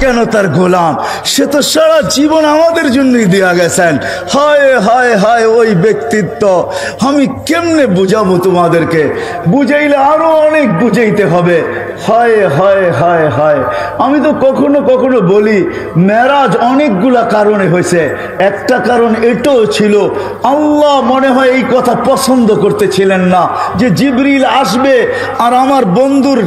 কেন তার গোলাম? সে তো সারা জীবন আমাদের জন্যই দেয়া গেছেন। হায় হায় হায় ওই ব্যক্তিত্ব আমি কেমনে বুঝাবো তোমাদেরকে? বুঝাইলে আরো অনেক বুঝাইতে হবে। হায় হায় হায় হায়। আমি তো কখনো কখনো বলি মেরাজ অনেকগুলা কারণে হয়েছে। একটা কারণ এটাও ছিল, আল্লাহ মনে হয় এই কথা পছন্দ করতেছিলেন না যে জিবরিল আসবে আর আমার বন্ধুর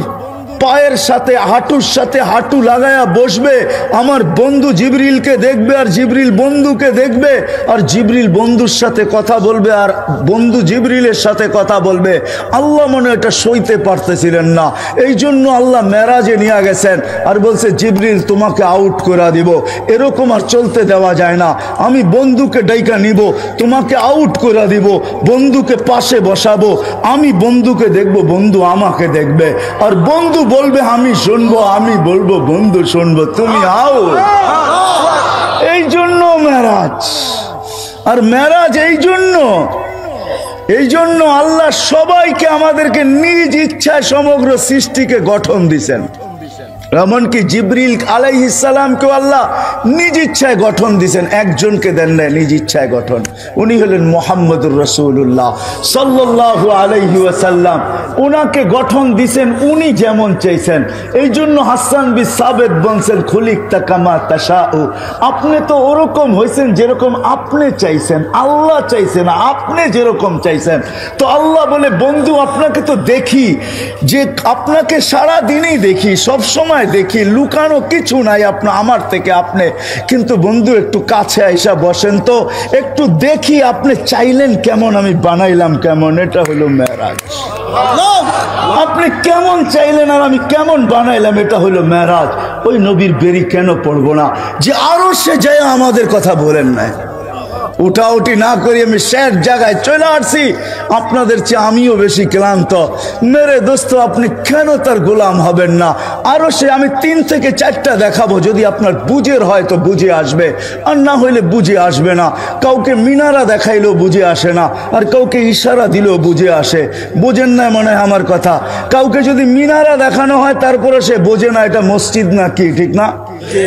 পায়ের সাথে হাঁটুর সাথে হাঁটু লাগায়া বসবে, আমার বন্ধু জিবরিলকে দেখবে আর জিবরিল বন্ধুকে দেখবে, আর জিবরিল বন্ধুর সাথে কথা বলবে আর বন্ধু জিবরিলের সাথে কথা বলবে। আল্লাহ মনে এটা সইতে পারতেছিলেন না, এই জন্য আল্লাহ মেরাজে নিয়ে গেছেন আর বলছে জিবরিল তোমাকে আউট করে দিব। এরকম আর চলতে দেওয়া যায় না। আমি বন্ধুকে ডাইকা নিব, তোমাকে আউট করে দিব, বন্ধুকে পাশে বসাবো, আমি বন্ধুকে দেখবো, বন্ধু আমাকে দেখবে, আর বন্ধু বলবে আমি শুনবো, আমি বলবো বন্ধু শুনবো, তুমি আও। এই জন্য মেরাজ। আর মেরাজ এই জন্য আল্লাহ সবাইকে আমাদেরকে নিজ ইচ্ছায় সমগ্র সৃষ্টিকে গঠন দিছেন। এমনকি জিবরিল আলাইহিস সালামকে আল্লাহ নিজ ইচ্ছায় গঠন দিয়েছেন, একজনকে দেন নাই নিজ ইচ্ছায় গঠন। উনি হলেন মুহাম্মদুর রাসূলুল্লাহ সাল্লাল্লাহু আলাইহি ওয়াসাল্লাম। উনাকে গঠন দিয়েছেন উনি যেমন চাইছেন। এই জন্য হাসান বিন সাবিত বলছেন খুলিকতা কামা তাশাউ, আপনি তো ওরকম হয়েছেন যেরকম আপনি চাইছেন, আল্লাহ চাইছেন আপনি যেরকম চাইছেন। তো আল্লাহ বলে বন্ধু আপনাকে তো দেখি, যে আপনাকে সারা দিনই দেখি, সব সময় দেখি, লুকানো কিছু নাই আপনার আমার থেকে আপনি, কিন্তু বন্ধু একটু কাছে আইসা বসেন তো, একটু দেখি আপনি চাইলেন কেমন, আমি বানাইলাম কেমন। এটা হলো মেরাজ। আপনি কেমন চাইলেন আর আমি কেমন বানাইলাম, এটা হলো মেরাজ। ওই নবীর বেরি কেন পড়বো না যে আরো সে যায় আমাদের কথা বলেন নাই। উঠাউটি না করি আমি শেষ জায়গায় চলে আসছি, আপনাদের চেয়ে আমিও বেশি ক্লান্ত। মেরে দোস্ত আপনি কেন তার গোলাম হবেন না? আরো সে আমি 3 থেকে 4টা দেখাবো, যদি আপনার বুঝের হয় তো বুঝে আসবে, আর না হইলে বুঝে আসবে না। কাউকে মিনারা দেখাইলেও বুঝে আসে না, আর কাউকে ইশারা দিলেও বুঝে আসে। বোঝেন না মনে হয় আমার কথা? কাউকে যদি মিনারা দেখানো হয় তারপরে সে বোঝে না এটা মসজিদ না কি, ঠিক না?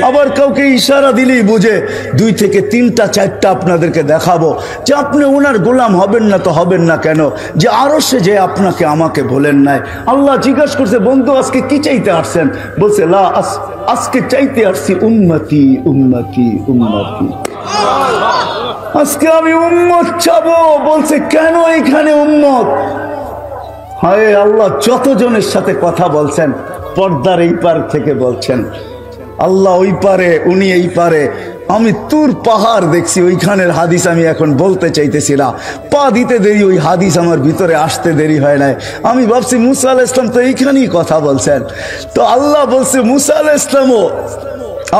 আবার কাউকে ইশারা দিলেই বুঝে। 2 থেকে 3টা 4টা আপনাদেরকে দেখাবো যে আপনি ওনার গোলাম হবেন না তো হবেন না কেন? যে আরো সে যে আপনাকে আমাকে বলেন নাই। আল্লাহ জিজ্ঞাসা করছে বন্ধু আজকে কি চাইতে আসছেন? বলছে লা আজকে চাইতে আসছি উম্মতি উম্মতি উম্মতি, আজকে আমি উম্মত চাবো। বলছে কেন এখানে উম্মত? হায় আল্লাহ যতজনের সাথে কথা বলছেন পর্দার এই পার থেকে বলছেন, আল্লাহ ওই পারে উনি এই পারে। আমি তুর পাহাড় দেখছি, ওইখানের হাদিস আমি এখন বলতে চাইতেছি না, পা দিতে দেরি, ওই হাদিস আমার ভিতরে আসতে দেরি হয় নাই। আমি ভাবছি মুসা আলাইহিস সালাম তো এইখানেই কথা বলছেন। তো আল্লাহ বলছে মুসা আলাইহিস সালামও,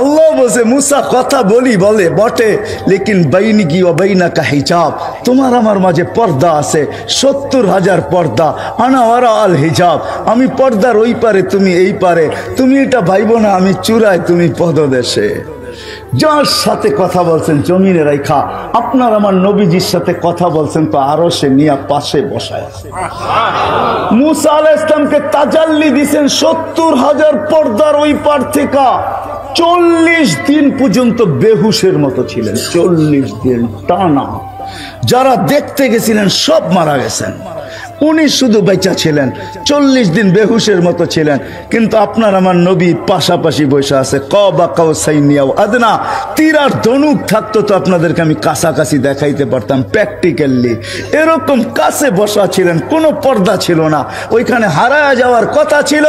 আল্লাহ বলছে মুসা কথা বলি বলে বটে, লেকিন বাইনিকি ওয়া বাইনাকা হিজাব, তোমার আমার মাঝে পর্দা আছে, 70,000 পর্দা। আনা ওয়ারা আল হিজাব, আমি পর্দার ওই পারে তুমি এই পারে। তুমি এটা ভাইবো না আমি চূড়ায় তুমি পদদেশে। যার সাথে কথা বলছেন জমিনে রাইখা আপনার আমার নবীজির সাথে কথা বলছেন তো আরো সে নিয়া পাশে বসায় আছে। মুসা আলাইহিস সালামকে তাজাল্লি দিয়েছেন 70,000 পর্দার ওই পার থেকে। 40 দিন পর্যন্ত বেহুশের মতো ছিলেন, 40 দিন টানা। যারা দেখতে গেছিলেন সব মারা গেছেন, উনি শুধু বেঁচে ছিলেন। 40 দিন বেহুশের মতো ছিলেন। কিন্তু আপনার আমার নবী পাশাপাশি বসে আছে। কবা কাউসাইনিয়াও আদনা, তীর আর ধনুক থাকতো তো আপনাদেরকে আমি কাছাকাছি দেখাইতে পারতাম প্র্যাকটিক্যালি। এরকম কাছে বসা ছিলেন, কোনো পর্দা ছিল না। ওইখানে হারায় যাওয়ার কথা ছিল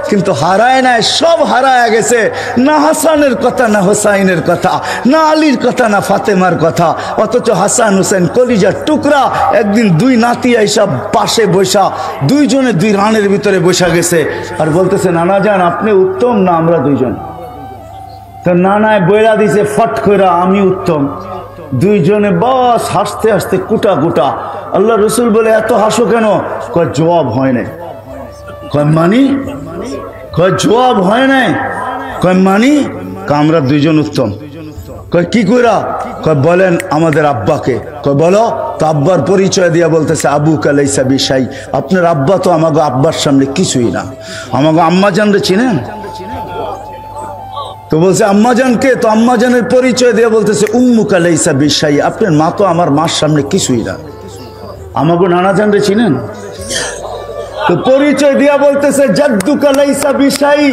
কিন্তু হারায় নাই, সব হারায় গেছে। না হাসানের কথা, না হোসাইনের কথা, না আলীর কথা, না ফাতেমার কথা। অথচ হাসান হোসেন কলিজার টুকরা একদিন 2 নাতি আইসা পাশে বসা, 2 জনে 2 রানের ভিতরে বসা গেছে আর বলতেছে নানা যান আপনি উত্তম না আমরা 2 জন। তো নানায় বইলা দিছে ফট করে আমি উত্তম। 2 জনে বস হাসতে হাসতে কুটা কুটা। আল্লাহ রসুল বলে এত হাসো কেন? কয় জবাব হয় নাই। কয় মানি? কয় জবাব হয় নাই। কয় মানি? আমরা 2 জন উত্তম। কয় কি কইরা? কয় বলেন আমাদের আব্বাকে। কয় বলো তো। আব্বার পরিচয় দিয়া বলতেছে আবু কালাইসা বিশাই, আপনার আব্বা তো আমাকে আব্বার সামনে কিছুই না। আমাকে আম্মা জানরে চিনেন? তো বলছে আম্মাজানকে, তো আম্মাজানের পরিচয় দিয়ে বলতেছে উম্মুকা লাইসা বিশাই, আপনার মা তো আমার মার সামনে কিছুই না। আমাগো নানাজান রে চিনেন? তো পরিচয় দিয়া বলতেছে জাদ্দুকা লাইসা বিশাই,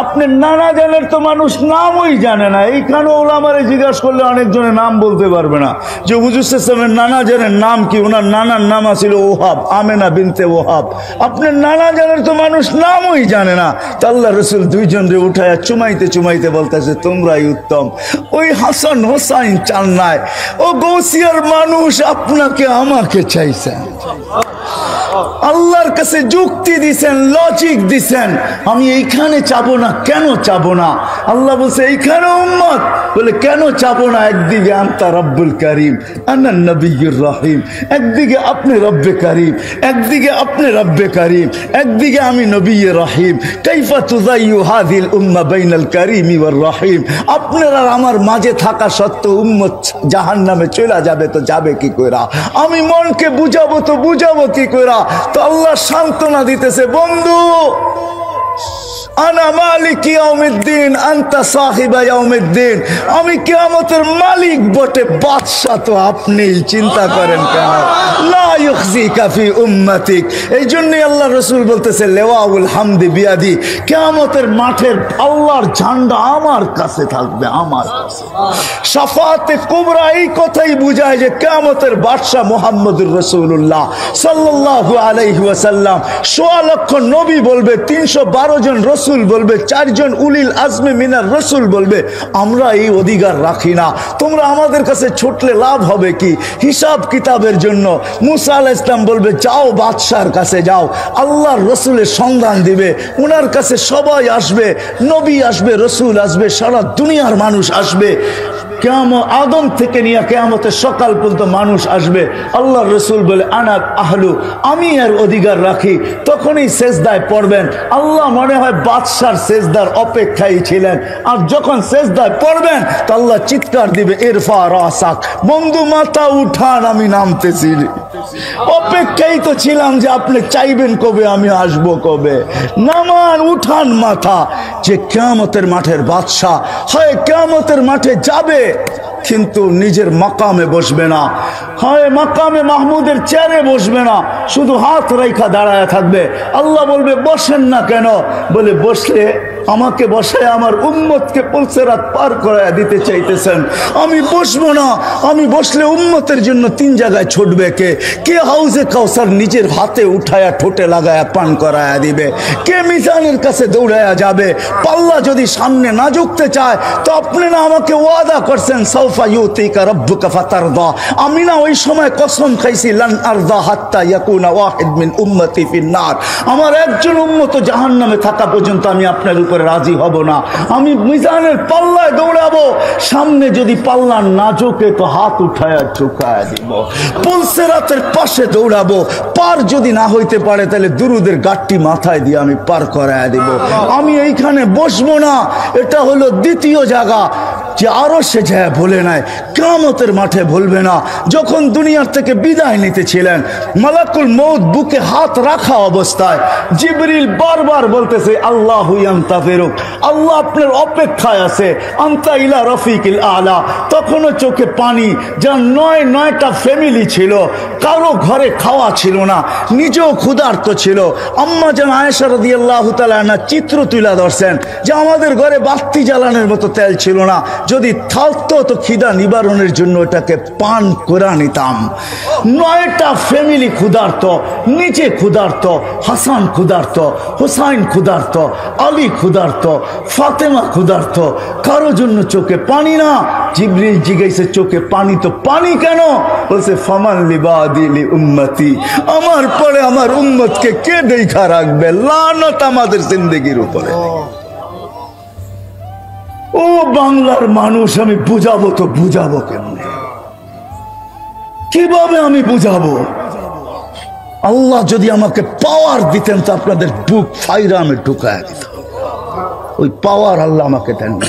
আপনার নানাজানের তো মানুষ নামই জানে না। এইখানে ওলামারে জিজ্ঞাসা করলে অনেকজনের নাম বলতে পারবে না যে হুজুর সাল্লাল্লাহু নানাজানের নাম কি। ওনার নানার নাম ছিল ওহাব, আমেনা বিনতে ওহাব। আপনার নানাজানের তো মানুষ নামই জানে না। তো আল্লাহ রসুল দুইজনরে উঠায় চুমাইতে চুমাইতে বলতেছে তোমরাই উত্তম। ওই হাসান হোসাইন চান নাই, ও গৌসিয়ার মানুষ আপনাকে আমাকে চাইছেন। আল্লাহর কাছে যুক্তি দিছেন, লজিক দিছেন, আমি এইখানে চাবো না, কেন চাবো না? আল্লাহ বলছে এইখানে উম্মত, বলে কেন চাবো না? একদিকে আনতা রব্বুল করিম আনা নবিয়্যুর রহিম, একদিকে আপনি রব্বে করিম, একদিকে আপনি রব্বে করিম, একদিকে আমি নবিয়্যুর রহিম। কাইফা তুযাইয়ু হাযিল উম্মাহ বাইনাল করিমি ওয়ার রহিম। আপনারা আমার মাঝে থাকা সত্ত্বেও উম্মত জাহান্নামে চলে যাবে, তো যাবে কি কইরা? আমি মনকে বুঝাবো তো বুঝাবো কি কইরা? তো আল্লাহ সান্ত্বনা দিতেছে, বন্ধু আনা মালিক ইয়াউমিদ্দিন আনতা সাহিবা ইয়াউমিদ্দিন, আমি কিয়ামতের মালিক বটে, বাদশা তো আপনিই, চিন্তা করেন কেন? লা ইউখজিকা ফি উম্মতিক। এই জন্যই আল্লাহ রাসূল বলতেছে লেওয়াউল হামদি বিয়াদি, কিয়ামতের মাঠের আল্লাহর ঝান্ডা আমার কাছে থাকবে, আমার কাছে। শাফাতে কুবরা এই কথাই বুঝায় যে কিয়ামতের বাদশা মুহাম্মদুর রাসূলুল্লাহ সাল্লাল্লাহু আলাইহি ওয়াসাল্লাম। ১৬ লক্ষ নবী বলবে, ৩১২ জন রসুল বলবে, ৪ জন উলিল আজমে মিনার রসুল বলবে, আমরা এই অধিকার রাখি না। তোমরা আমাদের কাছে ছুটলে লাভ হবে কি? হিসাব কিতাবের জন্য। মুসা আলাইহিস সালাম বলবে যাও বাদশার কাছে যাও, আল্লাহর রসুলের সন্ধান দিবে, উনার কাছে সবাই আসবে, নবী আসবে, রসুল আসবে, সারা দুনিয়ার মানুষ আসবে। কিয়ামত আদম থেকে নিয়ে কিয়ামতের সকাল পর্যন্ত মানুষ আসবে। আল্লাহর রসুল বলে আনা আহলু, আমি এর অধিকার রাখি। তখনই সেজদায় পড়বেন। আল্লাহ মনে হয় বাদশার সেজদার অপেক্ষায় ছিলেন। আর যখন সেজদায় পড়বেন তো আল্লাহ চিৎকার দিবে ইরফা রাসাক, বন্ধু মাথা উঠান, আমি নামতেছি। অপেক্ষাই তো ছিলাম যে আপনি চাইবেন কবে, আমি আসব কবে। নামান, উঠান মাথা। যে কিয়ামতের মাঠের বাদশা হয় কিয়ামতের মাঠে যাবে, কিন্তু নিজের মাকামে বসবে না, হয় মাকামে মাহমুদের চেয়ারে বসবে না, শুধু হাত রেখা দাঁড়ায় থাকবে। আল্লাহ বলবে বসেন না কেন? বলে বসলে আমাকে বসায় আমার উম্মতকে পুলসিরাত পার করায় দিতে চাইতেছেন, আমি বসবো না। আমি বসলে উম্মতের জন্য 3 জায়গায় ছুটবে কে? কে হাউজে কাউসার নিজের হাতে উঠায়া ঠোঁটে লাগায়া পান করায়া দিবে? কে মিজানের কাছে দৌড়ায়া যাবে? পাল্লা যদি সামনে না ঝুঁকতে চায় তো আপনি না আমাকে ওয়াদা করছেন সাউফা ইউতিকা রাব্বুকা ফাতারদা, আমি না ওই সময় কসম খাইছি লান আরদা হাত্তা ইয়াকুনা ওয়াহিদ মিন উম্মতি ফিন নার, আমার একজন উম্মত জাহান্নামে থাকা পর্যন্ত আমি আপনার উপরে রাজি হব না। আমি মিজানের পাল্লায় দৌড়াবো, সামনে যদি পাল্লা না ঝুঁকে তো হাত উঠায়া ঝুঁকায়া দিব। পুলসিরাতের পাশে দৌড়াবো, পার যদি না হইতে পারে তাহলে দুরুদের গাট্টি মাথায় দিয়ে আমি পার করায়া দিব। আমি এইখানে বসবো না। এটা হলো দ্বিতীয় জায়গা যে আরো সে যায় বলে নাই, কিয়ামতের মাঠে বলবে না। যখন দুনিয়ার থেকে বিদায় নিতেছিলেন, মালাকুল মউত বুকে হাত রাখা অবস্থায় জিবরিল বারবার বলতেছে আল্লাহু ইয়ান্তাফিরুক, আল্লাহ আপনার অপেক্ষায় আছে, আনতা ইলা রফিকিল আলা। তখনও চোখে পানি। যার 9টা ফ্যামিলি ছিল, কারো ঘরে খাওয়া ছিল না, নিজেও ক্ষুধার্ত ছিল। আম্মা জান আয়েশা রাদিয়াল্লাহু তাআলা আনহা চিত্র তুলে ধরছেন যে আমাদের ঘরে বাতি জ্বালানোর মতো তেল ছিল না, যদি থাকতো তো খিদা নিবারণের জন্য এটাকে পান করে নিতাম। 9টা ফ্যামিলি ক্ষুধার্ত, নিচে ক্ষুধার্ত, হাসান ক্ষুধার্ত, হুসাইন ক্ষুধার্ত, আলী ক্ষুধার্ত, ফাতেমা ক্ষুধার্ত, কারো জন্য চোখে পানি না। জিবরিল জিজ্ঞাসা চোখে পানি তো পানি কেন? বলছে ফামান লিবাদি লি উম্মতি, আমার পরে আমার উম্মতকে কে দেখা রাখবে? লানত আমাদের জিন্দেগির উপরে। ও বাংলার মানুষ, আমি বুঝাবো তো বুঝাবো কেমনে? কিভাবে আমি বুঝাবো? আল্লাহ যদি আমাকে পাওয়ার দিতেন তো আপনাদের বুক ফাইরা আমি ঢুকায় দিত। ওই পাওয়ার আল্লাহ আমাকে দেন না।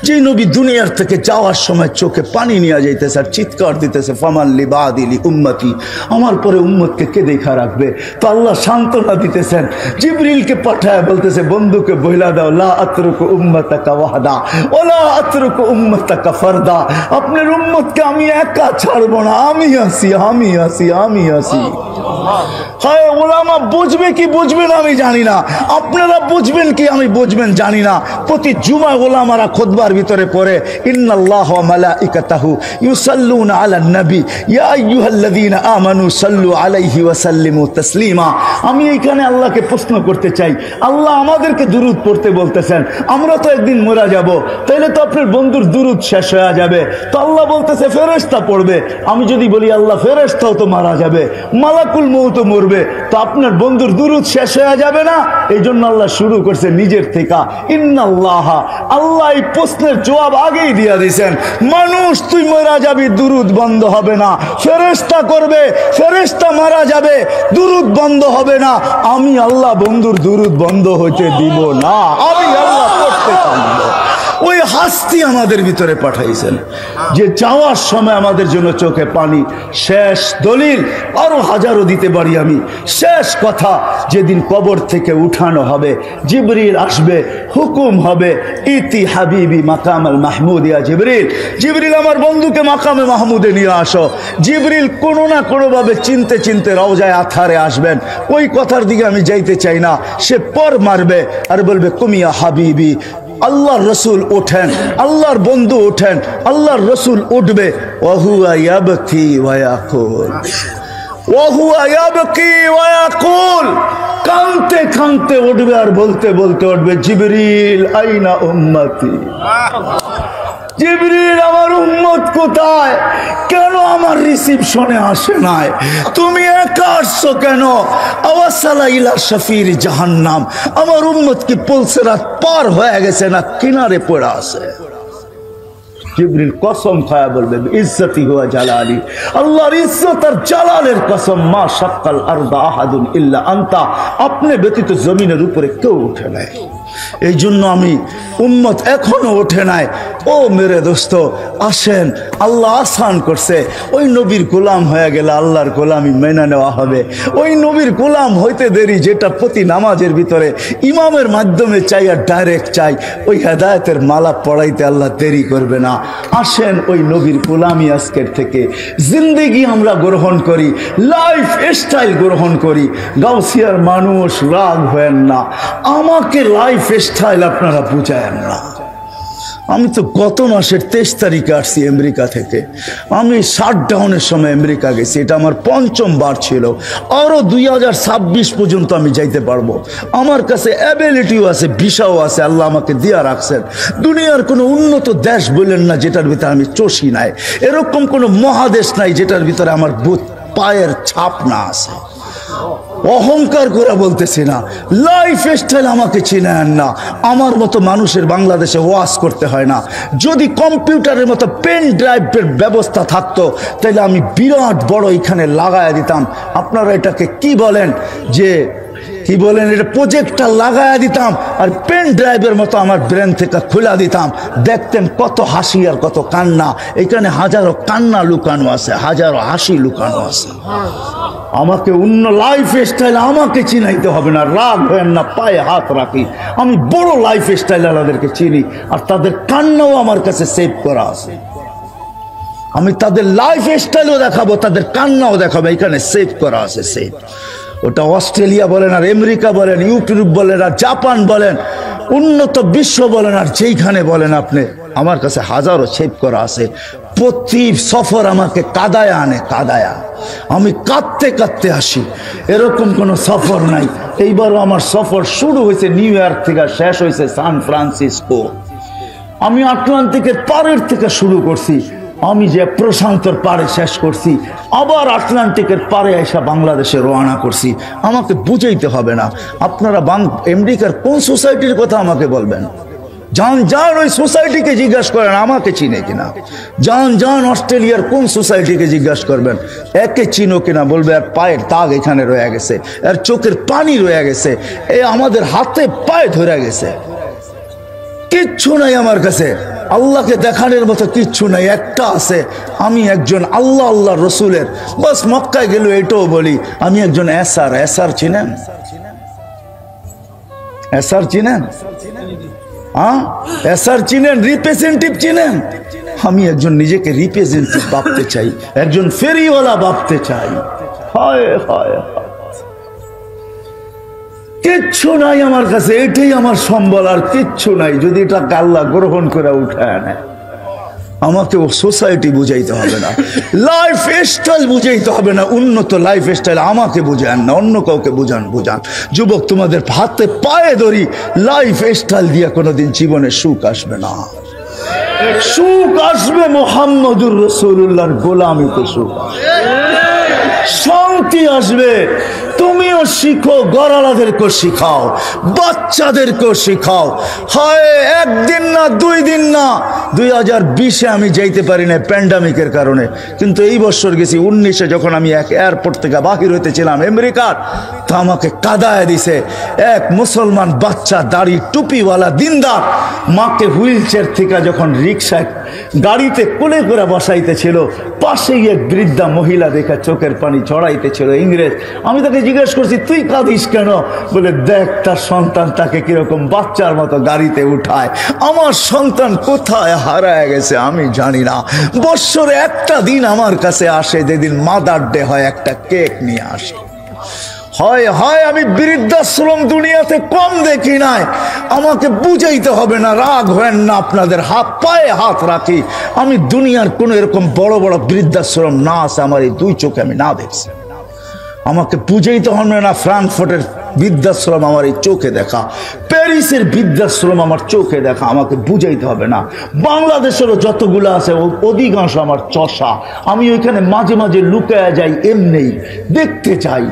যে নবী দুনিয়ার থেকে যাওয়ার সময় চোখে পানি নিয়ে যাইতেছে আর চিৎকার দিতেছে ফামাল্লি বাদিলি উম্মতি, আমার পরে উম্মতকে কে দেখা রাখবে। তো আল্লাহ সান্ত্বনা দিতেছেন, জিবরিলকে পাঠায় বলতেছে বন্ধুকে বইলা দাও লা আতরুকু উম্মতাকা ওয়াহদা ওয়ালা আতরুকু উম্মতাকা ফারদা, আপনার উম্মতকে আমি একা ছাড়বো না, আমি আছি আমি আছি আমি আছি। হ্যাঁ ওলামা বুঝবে কি বুঝবে না আমি জানি না, আপনারা বুঝবেন কি আমি বুঝবেন জানি না। প্রতি জুমা ওলামারা খুতবার ভিতরে পড়ে ইন্নাল্লাহ ওয়া মালাইকাতাহু ইউসাল্লুনা আলান নবী ইয়া আইয়ুহাল্লাযীনা আমানু সাল্লু আলাইহি ওয়া সাল্লিমু তাসলিমা। আমি এইখানে আল্লাহকে প্রশ্ন করতে চাই, আল্লাহ আমাদেরকে দুরূদ পড়তে বলতেছেন, আমরা তো একদিন মরে যাব, তাইলে তো আপনার বন্ধুর দুরূদ শেষ হয়ে যাবে। তো আল্লাহ বলতেছে ফেরেশতা পড়বে। আমি যদি বলি আল্লাহ ফেরেশতাও তো মারা যাবে, মালাকুল মউত মরবে, তো আপনার বন্ধুর দুরূদ শেষ হয়ে যাবে না? এই জন্য আল্লাহ শুরু করছে নিজের থেকে ইন্নাল্লাহ। আল্লাহ এই প্রশ্নের জবাব আগেই দিয়ে দিয়েছেন, মানুষ তুই মারা যাবি, দুরূদ বন্ধ হবে না। ফেরেশতা করবে, ফেরেশতা মারা যাবে, দুরূদ বন্ধ হবে না। আমি আল্লাহ বন্ধুর দুরূদ বন্ধ হইতে দিব না, আমি আল্লাহ পড়তে থাকবো। ওই হাস্তি আমাদের ভিতরে পাঠাইছেন যে যাওয়ার সময় আমাদের জন্য চোখে পানি। শেষ দলিল আরো হাজারো দিতে পারি আমি। শেষ কথা, যেদিন কবর থেকে উঠানো হবে, জিবরিল আসবে, হুকুম হবে ইতি হাবিবি মাকাম আল মাহমুদ, ইয়া জিবরিল, জিবরিল আমার বন্ধুকে মাকামে মাহমুদে নিয়ে আসো। জিবরিল কোনো না কোনোভাবে চিনতে চিনতে রওজায়ে আথারে আসবেন। ওই কথার দিকে আমি যাইতে চাই না। সে পর মারবে আর বলবে কুমিয়া হাবিবি, আল্লাহর রসুল ওঠেন, আল্লাহর বন্ধু ওঠেন, আল্লাহর রসুল উঠবে, ওয়াহুয়া ইয়াবকি ওয়া ইয়াকুল, ওয়াহুয়া ইয়াবকি ওয়া ইয়াকুল, কাঁদতে কাঁদতে উঠবে আর বলতে বলতে উঠবে জিবরিল আইনা উম্মতি, জিবরিল আমার উম্মত কোথায়, কেন আমার রিসিপশনে আসে নাই, তুমি একা আসছো কেন, আওয়াসালা ইলা শাফির জাহান্নাম, আমার উম্মত কি পুলসিরাত পার হয়ে গেছে না কিনারে পড়ে আছে। জিবরিল কসম খায়া বলবে ইজ্জতি হুয়া জালালি, আল্লাহর ইজ্জত আর জালালের কসম, মা শাক্কাল আরদা আহাদুন ইল্লা আনতা, আপনি ব্যতীত জমিনের উপরে কেউ ওঠে নাই। এই জন্য আমি উম্মত এখনো ওঠে নাই। ও মেরে দোস্ত আসেন, আল্লাহ আসান করছে। ওই নবীর গোলাম হয়ে গেলে আল্লাহর গোলামি মেনে নেওয়া হবে। ওই নবীর গোলাম হইতে দেরি, যেটা প্রতি নামাজের ভিতরে ইমামের মাধ্যমে চাই আর ডাইরেক্ট চাই, ওই হেদায়েতের মালা পড়াইতে আল্লাহ দেরি করবে না। আসেন ওই নবীর গোলামি আজকের থেকে জিন্দেগি আমরা গ্রহণ করি, লাইফ স্টাইল গ্রহণ করি। গাউসিয়ার মানুষ রাগ হয়েন না, আমাকে লাইফ স্টাইল আপনারা বুঝায়েন না। আমি তো গত মাসের 23 তারিখে আসছি আমেরিকা থেকে। আমি শাটডাউনের সময় আমেরিকা গেছি, এটা আমার 5ম বার ছিল। আরও 2026 পর্যন্ত আমি যাইতে পারবো। আমার কাছে অ্যাবিলিটিও আছে, ভিসাও আছে, আল্লাহ আমাকে দিয়া রাখছেন। দুনিয়ার কোনো উন্নত দেশ বললেন না যেটার ভিতরে আমি চষি নাই, এরকম কোনো মহাদেশ নাই যেটার ভিতরে আমার পায়ের ছাপ না আছে। অহংকার করে বলতেছি না, লাইফ স্টাইল আমাকে চিনেন না। আমার মতো মানুষের বাংলাদেশে ওয়াজ করতে হয় না। যদি কম্পিউটারের মতো পেন ড্রাইভের ব্যবস্থা থাকতো তাহলে আমি বিরাট বড় এখানে লাগায়া দিতাম। আপনারা এটাকে কি বলেন, যে কি বলেন, এটা প্রজেক্টটা লাগায়া দিতাম আর পেন ড্রাইভের মতো আমার ব্রেন থেকে খুলে দিতাম। দেখতেন কত হাসি আর কত কান্না। এখানে হাজারো কান্না লুকানো আছে, হাজারো হাসি লুকানো আছে। আমাকে অন্য লাইফ স্টাইল আমাকে চিনাইতে হবে না, রাগ হয় না, পায়ে হাত রাখি। আমি বড় লাইফ স্টাইল আলাদেরকে চিনি আর তাদের কান্নাও আমার কাছে সেভ করা আছে। আমি তাদের লাইফ স্টাইলও দেখাবো, তাদের কান্নাও দেখাবো, এখানে সেভ করা আছে, সেভ। ওটা অস্ট্রেলিয়া বলেন আর আমেরিকা বলেন, ইউরোপ বলেন আর জাপান বলেন, উন্নত বিশ্ব বলেন আর যেইখানে বলেন আপনি, আমার কাছে হাজারো সেভ করা আছে। প্রতি সফর আমাকে কাদায়া আনে, কাদায়া। আমি কাঁদতে কাঁদতে আসি, এরকম কোনো সফর নাই। এইবারও আমার সফর শুরু হয়েছে নিউ ইয়র্ক থেকে, শেষ হয়েছে সান ফ্রান্সিসকো। আমি আটলান্টিকের পাড়ের থেকে শুরু করছি, আমি যে প্রশান্তর পাড়ে শেষ করছি, আবার আটলান্টিকের পাড়ে এসে বাংলাদেশে রওনা করছি। আমাকে বুঝাইতে হবে না। আপনারা আমেরিকার কোন সোসাইটির কথা আমাকে বলবেন, যান যান ওই সোসাইটিকে জিজ্ঞাসা করেন আমাকে চিনে কিনা। যান যান অস্ট্রেলিয়ার কোন সোসাইটিকে জিজ্ঞাসা করবেন, একে চিনো কিনা, বলবে আর পায়ের দাগ এখানে রয়ে গেছে, আর চোখের পানি রয়ে গেছে, এ আমাদের হাতে পায়ে ধরে গেছে, কিচ্ছু নাই আমার কাছে। আল্লাহকে দেখানোর মতো কিচ্ছু নাই, একটা আছে, আমি একজন আল্লাহ আল্লাহ রসুলের। বাস মক্কায় গেল এটাও বলি আমি একজন এসার। এসার চিনেন? এসার চিনেন? হ্যাঁ, এসার চিনেন? রিপ্রেজেন্টেটিভ চিনেন? আমি একজন নিজেকে রিপ্রেজেন্টেটিভ ভাবতে চাই, একজন ফেরিওয়ালা ভাবতে চাই। হায় হায়, কিচ্ছু নাই আমার কাছে, এটাই আমার সম্বল, আর কিচ্ছু নাই। যদি এটা আল্লাহ গ্রহণ করে উঠায় নেয়, আমাকে ও সোসাইটি বুঝাইতে হবে না, লাইফ স্টাইল বুঝাইতে হবে না, উন্নত লাইফ স্টাইল আমাকে বুঝান না, অন্য কাউকে বুঝান। যুবক, তোমাদের হাতে পায়ে ধরি, লাইফ স্টাইল দিয়ে কোনোদিন জীবনে সুখ আসবে না। সুখ আসবে মুহাম্মদুর রাসূলুল্লাহর গোলামিতে, সুখ শান্তি আসবে। তুমিও শিখো, গড়ালাদেরকেও শিখাও, বাচ্চাদেরকেও শিখাও। হয় একদিন না, 2 দিন না, 2020-এ আমি যাইতে পারি না প্যান্ডামিকের কারণে, কিন্তু এই বছর গেছি 19-এ, যখন আমি এক এয়ারপোর্ট থেকে বাহির হইতেছিলাম আমেরিকার, তা আমাকে কাদায় দিছে এক মুসলমান বাচ্চা, দাড়ি টুপিওয়ালা দিনদার, মাকে হুইল চেয়ার থেকে যখন রিক্সায় গাড়িতে কোলে করে বসাইতেছিল, পাশেই এক বৃদ্ধা মহিলা দেখে চোখের পানি ঝরাইতেছিল, ইংরেজ। আমি তাকে জিজ্ঞেস করছি, তুই কাঁদিস কেন? বলে, দেখ তার সন্তান তাকে কিরকম বাচ্চার মতো গাড়িতে উঠায়। আমার সন্তান কোথায় হারায় গেছে আমি জানি না। বৎসরে একটা দিন আমার কাছে আসে, যেদিন মাদার ডে হয়, একটা কেক নিয়ে আসে। হয় হয় আমি বৃদ্ধাশ্রম দুনিয়াতে কম দেখি নাই। আমাকে বুঝাইতে হবে না, রাগ হয় না, আপনাদের হাত পায়ে হাত রাখি। আমি দুনিয়ার কোনো এরকম বড় বড় বৃদ্ধাশ্রম না আছে আমার এই 2 চোখে আমি না দেখছি। আমাকে বুঝাইতে হবে না, ফ্রাঙ্কফুর্টের বৃদ্ধাশ্রম আমার এই চোখে দেখা, প্যারিসের বৃদ্ধাশ্রম আমার চোখে দেখা, আমাকে বুঝাইতে হবে না। বাংলাদেশেরও যতগুলো আছে অধিকাংশ আমার চষা। আমি ওইখানে মাঝে মাঝে লুকায়া যাই, এমনি দেখতে চাই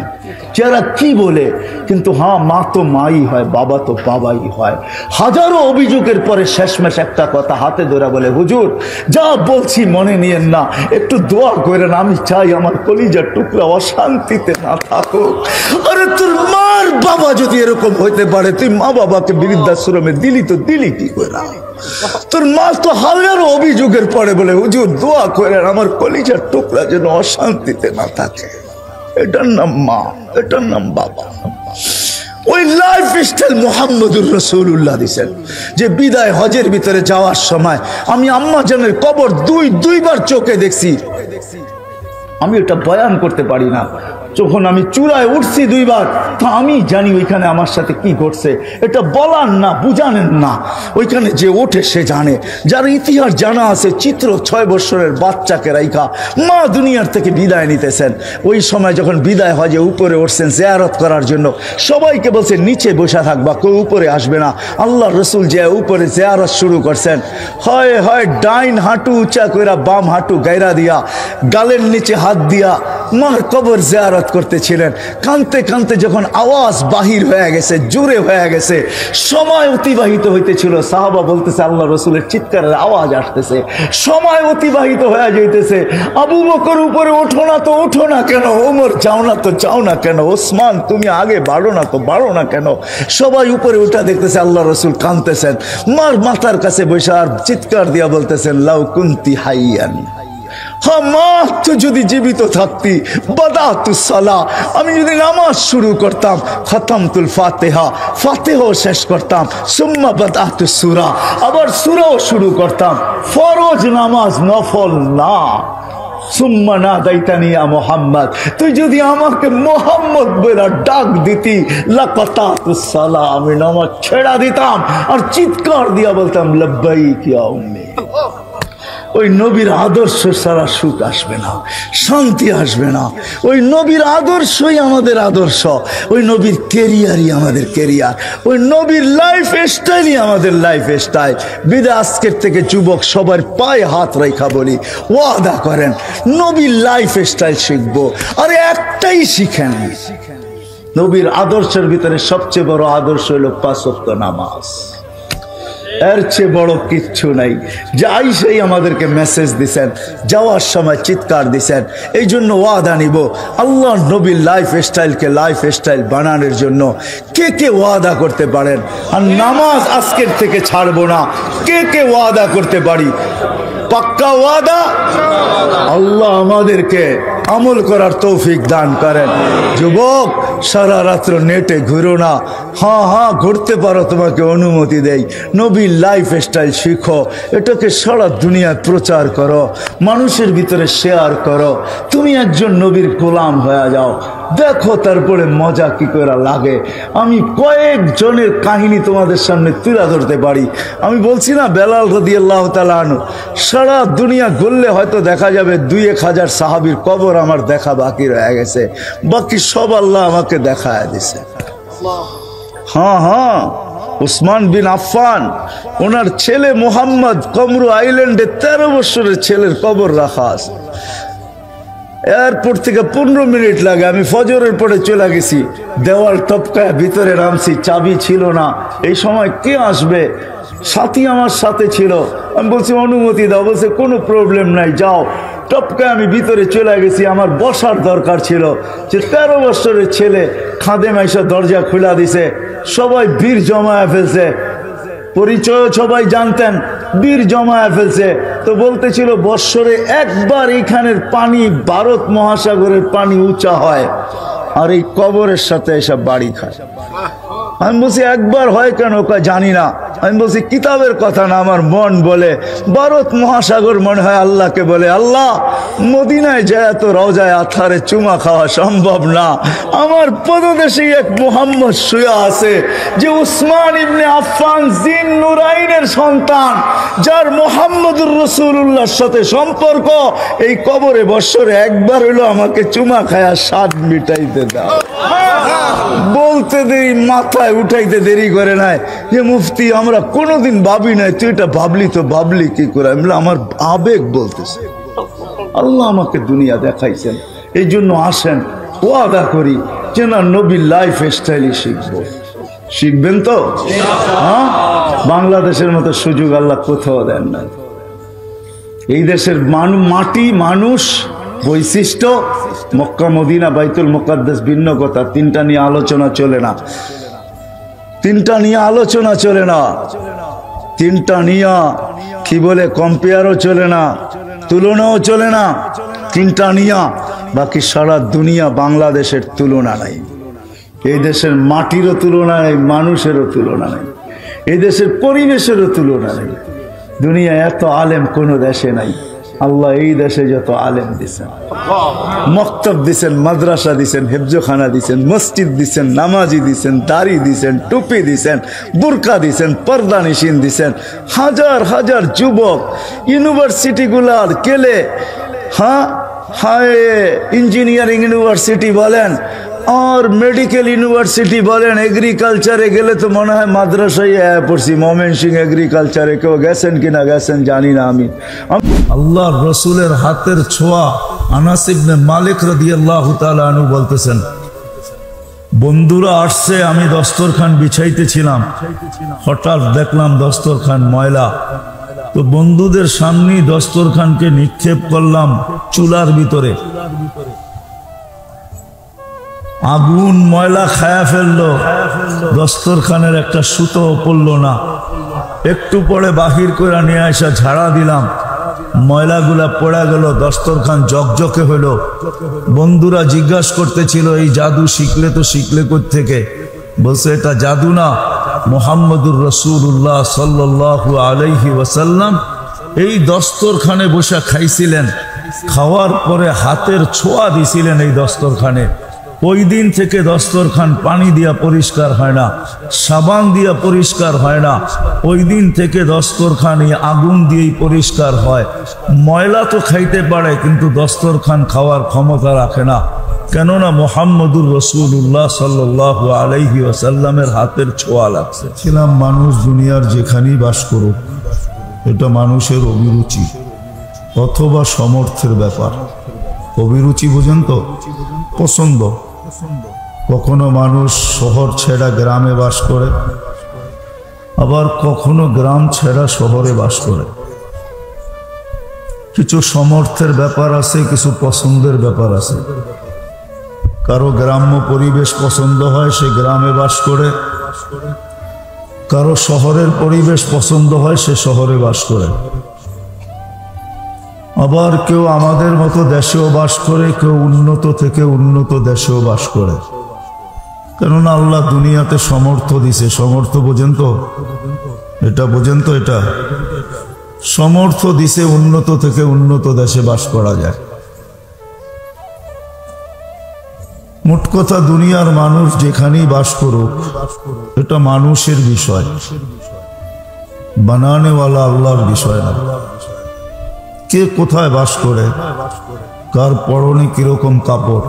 যারা কি বলে। কিন্তু হ্যাঁ, মা তো মাই হয়, বাবা তো বাবাই হয়। হাজারো অভিযোগের পরে শেষমেশ একটা কথা হাতে ধরে বলে, হুজুর যা বলছি মনে নিয়েন না, একটু দোয়া করেন, আমি চাই আমার কলিজার টুকরা অশান্তিতে না থাকুক। আরে তোর মার বাবা যদি এরকম হইতে পারে, তুই মা বাবাকে বৃদ্ধাশ্রমে দিলি তো দিলি কি করে? তোর মা তো হাজারো অভিযোগের পরে বলে, হুজুর দোয়া করেন আমার কলিজার টুকরা যেন অশান্তিতে না থাকে। এটার নাম মা, এটার নাম বাবা। ওই লাইফ স্টাইল মুহাম্মদুর রাসূলুল্লাহ দিয়েছেন, যে বিদায় হজের ভিতরে যাওয়ার সময় আমি আম্মা জানের কবর দুইবার চোখে দেখছি। আমি এটা বয়ান করতে পারি না। যখন আমি চূড়ায় উঠছি 2 বার, তা আমি জানি ওইখানে আমার সাথে কি ঘটছে। এটা বলার না, বুঝানেন না, ওইখানে যে ওঠে সে জানে। যার ইতিহাস জানা আছে, চিত্র 6 বছরের বাচ্চাকে রাইখা মা দুনিয়ার থেকে বিদায় নিতেছেন। ওই সময় যখন বিদায় হয়, যে উপরে উঠছেন জিয়ারত করার জন্য, সবাইকে বলছে নিচে বসে থাকবা, কেউ উপরে আসবে না। আল্লাহ রসুল যে উপরে জিয়ারত শুরু করছেন, হয় হয় ডাইন হাঁটু উঁচা কইরা বাম হাঁটু গায়রা দিয়া, গালের নিচে হাত দিয়া মার কবর জিয়ারত করতেছিলেন। কানতে কানতে যখন আওয়াজ বাহির হয়ে গেছে, জোরে হয়ে গেছে, সময় অতিবাহিত হইতেছিল, সাহাবা বলতেছে আল্লাহ রসুলের চিৎকারের আওয়াজ আসতেছে, সময় অতিবাহিত হয়ে যাইতেছে। আবু বকর উপরে ওঠো না তো ওঠো না কেন, ওমর যাও না তো যাও না কেন, ওসমান তুমি আগে বাড়ো না তো বাড়ো না কেন। সবাই উপরে উঠা দেখতেছে আল্লাহ রসুল কানতেছেন, মার মাথার কাছে বসে আর চিৎকার দিয়া বলতেছেন, লাউ কুনতি হাইয়ান, হ্যাঁ মা তো যদি জীবিত থাকতি, বাদাতুস সালাহ, আমি যদি নামাজ শুরু করতাম, খতমতুল ফাতিহা, ফাতিহাও শেষ করতাম, সুম্মা বাদাতুস সূরা, আবার সূরাও শুরু করতাম। ফরজ নামাজ, নফল না। সুম্মা নাদাইতানি ইয়া মুহাম্মদ, তুই যদি আমাকে মুহাম্মদ বলে ডাক দিতি, লাকাতাতুস সালাহ, আমি নামাজ ছেড়া দিতাম আর চিৎকার দিয়া বলতাম লব্বাইক ইয়া উম্মি। ওই নবীর আদর্শ ছাড়া সুখ আসবে না, শান্তি আসবে না। ওই নবীর আদর্শই আমাদের আদর্শ, ওই নবীর কেরিয়ারই আমাদের কেরিয়ার, ওই নবীর লাইফ স্টাইলই আমাদের লাইফ স্টাইল। বিদা আজকের থেকে যুবক সবার পায়ে হাত রেখা বলি, ওয়াদা করেন নবীর লাইফ স্টাইল শিখবো। আরে একটাই শিখেন, নবীর আদর্শের ভিতরে সবচেয়ে বড় আদর্শ হলো 5 ওয়াক্ত নামাজ। এর চেয়ে বড় কিচ্ছু নাই। যাই সেই আমাদেরকে মেসেজ দিছেন, যাওয়ার সময় চিৎকার দিছেন। এই জন্য ওয়াদা নিব আল্লাহ নবীর লাইফ স্টাইল বানানোর জন্য। কে কে ওয়াদা করতে পারেন আর নামাজ আজকের থেকে ছাড়বো না? কে কে ওয়াদা করতে পারি? পাক্কা ওয়াদা। আল্লাহ আমাদেরকে আমল করার তৌফিক দান করেন। যুবক, সারা রাত্র নেটে ঘুরো না। হ্যাঁ ঘুরতে পারো, তোমাকে অনুমতি দেই। নবীর লাইফ স্টাইল শিখো, এটাকে সারা দুনিয়ায় প্রচার করো, মানুষের ভিতরে শেয়ার করো। তুমি একজন নবীর গোলাম হয়ে যাও, দেখো তারপরে মজা কি করে লাগে। আমি কয়েকজনের কাহিনী তোমাদের সামনে তুলে ধরতে পারি। আমি বলছি না, বেলাল রাদিয়াল্লাহু তাআলা আনহু, সারা দুনিয়া ঘুরলে হয়তো দেখা যাবে 2-1000 সাহাবীর কবর আমার দেখা বাকি রয়ে গেছে। বাকি সব আল্লাহ আমাকে দেখায় দিছে। হ্যাঁ, উসমান বিন আফফান, ওনার ছেলে মোহাম্মদ কমরু আইল্যান্ডে 13 বছরের ছেলের কবর রাখা আছে। এয়ারপোর্ট থেকে 15 মিনিট লাগে। আমি ফজরের পরে চলে গেছি, দেওয়াল টপকায় ভিতরে নামছি, চাবি ছিল না। এই সময় কে আসবে? সাথী আমার সাথে ছিল। আমি বলছি অনুমতি দাও, বলছে কোনো প্রবলেম নাই, যাও। টপকায় আমি ভিতরে চলে গেছি। আমার বসার দরকার ছিল, যে 13 বছরের ছেলে খাদেম আইসা দরজা খুলে দিছে। সবাই ভিড় জমায়ে ফেলছে, পরিচয় সবাই জানতেন, বীর জমায়া ফেলছে। তো বলতেছিল বৎসরে একবার এইখানের পানি ভারত মহাসাগরের পানি উঁচা হয়, আর এই কবরের সাথে এসব বাড়ি খায়। আমি বলছি একবার হয় কেন? জানি না। আমি বলছি কিতাবের কথা না, আমার মন বলে ভারত মহাসাগর মনে হয় আল্লাহকে বলে, আল্লাহ মদিনায় যায় তো রওজায় আথারে চুমা খাওয়া সম্ভব না। আমার পদদেশে এক মুহাম্মদ শুয়া আছে, যে উসমান ইবনে আফফান জিন নুরাইনের সন্তান, যার মুহাম্মদুর রাসূলুল্লাহর সাথে সম্পর্ক। এই কবরে বৎসরে একবার হইলো আমাকে চুমা খায়া স্বাদ মিটাইতে দাও। বলতে দেরি, মাথায় উঠাইতে দেরি করে নাই যে মুফতি আমরা কোনোদিন ভাবি নাই, তুই এটা ভাবলি তো ভাবলি কি করে? আমার আবেগ বলতেছে। আল্লাহ আমাকে দুনিয়া দেখাইছেন, এই জন্য আসেন ওয়াদা করি যে না, নবীর লাইফ স্টাইলই শিখবো। শিখবেন তো? হ্যাঁ, বাংলাদেশের মতো সুযোগ আল্লাহ কোথাও দেন না। এই দেশের মাটি, মানুষ, বৈশিষ্ট্য, মক্কা মদিনা বাইতুল মুকাদ্দাস ভিন্ন কথা। তিনটা নিয়ে আলোচনা চলে না, তিনটা নিয়ে আলোচনা চলে না, তিনটা নিয়ে কি বলে কম্পেয়ারও চলে না, তুলনাও চলে না। তিনটা নিয়ে বাকি সারা দুনিয়া বাংলাদেশের তুলনা নাই। এই দেশের মাটিরও তুলনা নেই, মানুষেরও তুলনা নেই, এই দেশের পরিবেশেরও তুলনা নেই। দুনিয়া এত আলেম কোনো দেশে নাই। আল্লাহ এই দেশে যত আলেম দিছেন, মক্তব দিছেন, মাদ্রাসা দিছেন, হেফজখানা দিছেন, মসজিদ দিছেন, নামাজি দিছেন, দাড়ি দিছেন, টুপি দিছেন, বুরকা দিছেন, পর্দা নিশিন দিছেন। হাজার হাজার যুবক ইউনিভার্সিটিগুলার কেলে, ইঞ্জিনিয়ারিং ইউনিভার্সিটি বলেন আর মেডিকেল ইউনিভার্সিটি বলেন, এগ্রিকালচারে গেলে তো মনে হয় মাদ্রাসায় পড়ছি। ময়মনসিংহ এগ্রিকালচারে কেউ গেছেন কিনা গেছেন জানি না। আমি আল্লাহর রসুলের হাতের ছোঁয়া। আনাস ইবনে মালিক রাদিয়াল্লাহু তাআলা আনহু বলতেছেন, বন্ধুরা আসছে, আমি দস্তরখান বিছাইতেছিলাম, হঠাৎ দেখলাম দস্তরখান ময়লা। তো বন্ধুদের সামনেই দস্তরখানকে নিক্ষেপ করলাম চুলার ভিতরে। আগুন ময়লা খায়া ফেললো, দস্তরখানের একটা সুতো পড়লো না। একটু পরে বাহির করে নিয়ে আসা ঝাড়া দিলাম, ময়লাগুলা পড়া গেল, দস্তরখান জকজকে হলো। বন্ধুরা জিজ্ঞাসা করতেছিল এই জাদু শিখলে কোত্থেকে? বলছে এটা জাদু না, মুহাম্মদুর রাসূলুল্লাহ সাল্লাল্লাহু আলাইহি ওয়াসাল্লাম এই দস্তরখানে বসে খাইছিলেন, খাওয়ার পরে হাতের ছোঁয়া দিছিলেন এই দস্তরখানে। ওই দিন থেকে দস্তরখান পানি দিয়া পরিষ্কার হয় না, সাবান দিয়া পরিষ্কার হয় না। ওই দিন থেকে দস্তরখান এই আগুন দিয়েই পরিষ্কার হয়। ময়লা তো খাইতে পারে, কিন্তু দস্তরখান খাওয়ার ক্ষমতা রাখে না। কেননা মুহাম্মদুর রাসূলুল্লাহ সাল্লাল্লাহু আলাইহি ওয়াসাল্লামের হাতের ছোঁয়া লাগছে। ছিলাম মানুষ দুনিয়ার যেখানেই বাস করুক, এটা মানুষের অভিরুচি অথবা সমর্থের ব্যাপার। অভিরুচি বুঝেন তো, পছন্দ। কখনো মানুষ শহর ছেড়া গ্রামে বাস করে, আবার কখনো গ্রাম ছেড়া শহরে বাস করে। কিছু সমর্থের ব্যাপার আছে, কিছু পছন্দের ব্যাপার আছে। কারো গ্রাম্য পরিবেশ পছন্দ হয়, সে গ্রামে বাস করে। কারো শহরের পরিবেশ পছন্দ হয়, সে শহরে বাস করে। আবার কেউ আমাদের মতো দেশেও বাস করে, কেউ উন্নত থেকে উন্নত দেশেও বাস করে। কেননা আল্লাহ দুনিয়াতে সমর্থ দিছে। সমর্থ বোঝেন তো? এটা বোঝেন তো? এটা সমর্থ দিছে, উন্নত থেকে উন্নত দেশে বাস করা যায়। মোট কথা, দুনিয়ার মানুষ যেখানেই বাস করুক, এটা মানুষের বিষয়, বানানেওয়ালা আল্লাহর বিষয় না। কে কোথায় বাস করে, কার পরনে কিরকম কাপড়,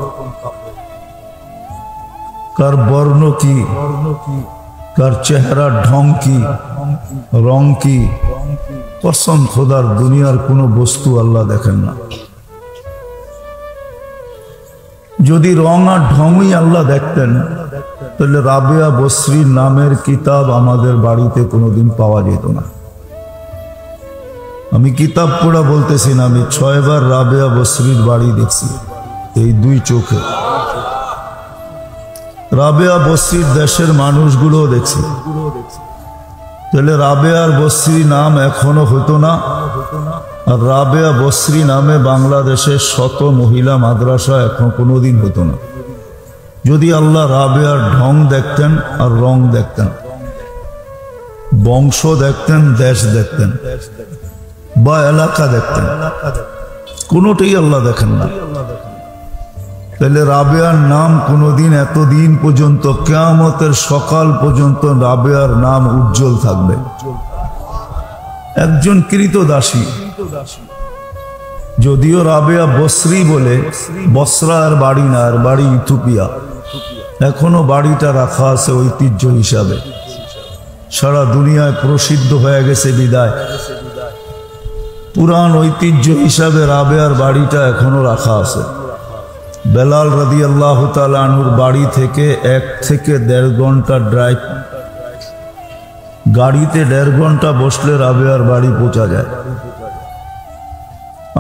কার বর্ণ কি, কার চেহারার ঢং কি, রং কি, কসম খোদার দুনিয়ার কোনো বস্তু আল্লাহ দেখেন না। যদি রং আর ঢংই আল্লাহ দেখতেন, তাহলে রাবেয়া বসরি নামের কিতাব আমাদের বাড়িতে কোনোদিন পাওয়া যেত না। আমি কিতাব পড়া বলতেছি না, আমি 6 বার রাবেয়া বসরির বাড়ি দেখছি এই 2 চোখে। রাবেয়া বসরির দেশের মানুষগুলো দেখছি। তাহলে রাবেয়ার বসরি নাম এখনো হতো না। আর রাবেয়া বসরি নামে বাংলাদেশের শত মহিলা মাদ্রাসা এখন কোনোদিন হতো না, যদি আল্লাহ রাবেয়ার ঢং দেখতেন আর রং দেখতেন, বংশ দেখতেন, দেশ দেখতেন, বা এলাকা দেখতেন। কোনোটাই আল্লাহ দেখেন না। তাহলে রাবেয়ার নাম কোনোদিন, এতদিন পর্যন্ত, কিয়ামতের সকাল পর্যন্ত রাবেয়ার নাম উজ্জ্বল থাকবে। একজন কৃতদাসী, যদিও রাবেয়া বসরি বলে, বসরা আর বাড়ি না, আর বাড়ি ইথিওপিয়া। এখনো বাড়িটা রাখা আছে ঐতিহ্য হিসাবে, সারা দুনিয়ায় প্রসিদ্ধ হয়ে গেছে বিদায়। পুরান ঐতিহ্য হিসাবে রাবেয়ার বাড়িটা এখনো রাখা আছে। বেলাল রাদিয়াল্লাহু তাআলা আনহুর বাড়ি থেকে 1 থেকে 1.5 ঘন্টা ড্রাইভ, গাড়িতে 1.5 ঘন্টা বসলে রাবেয়ার বাড়ি পৌঁছা যায়।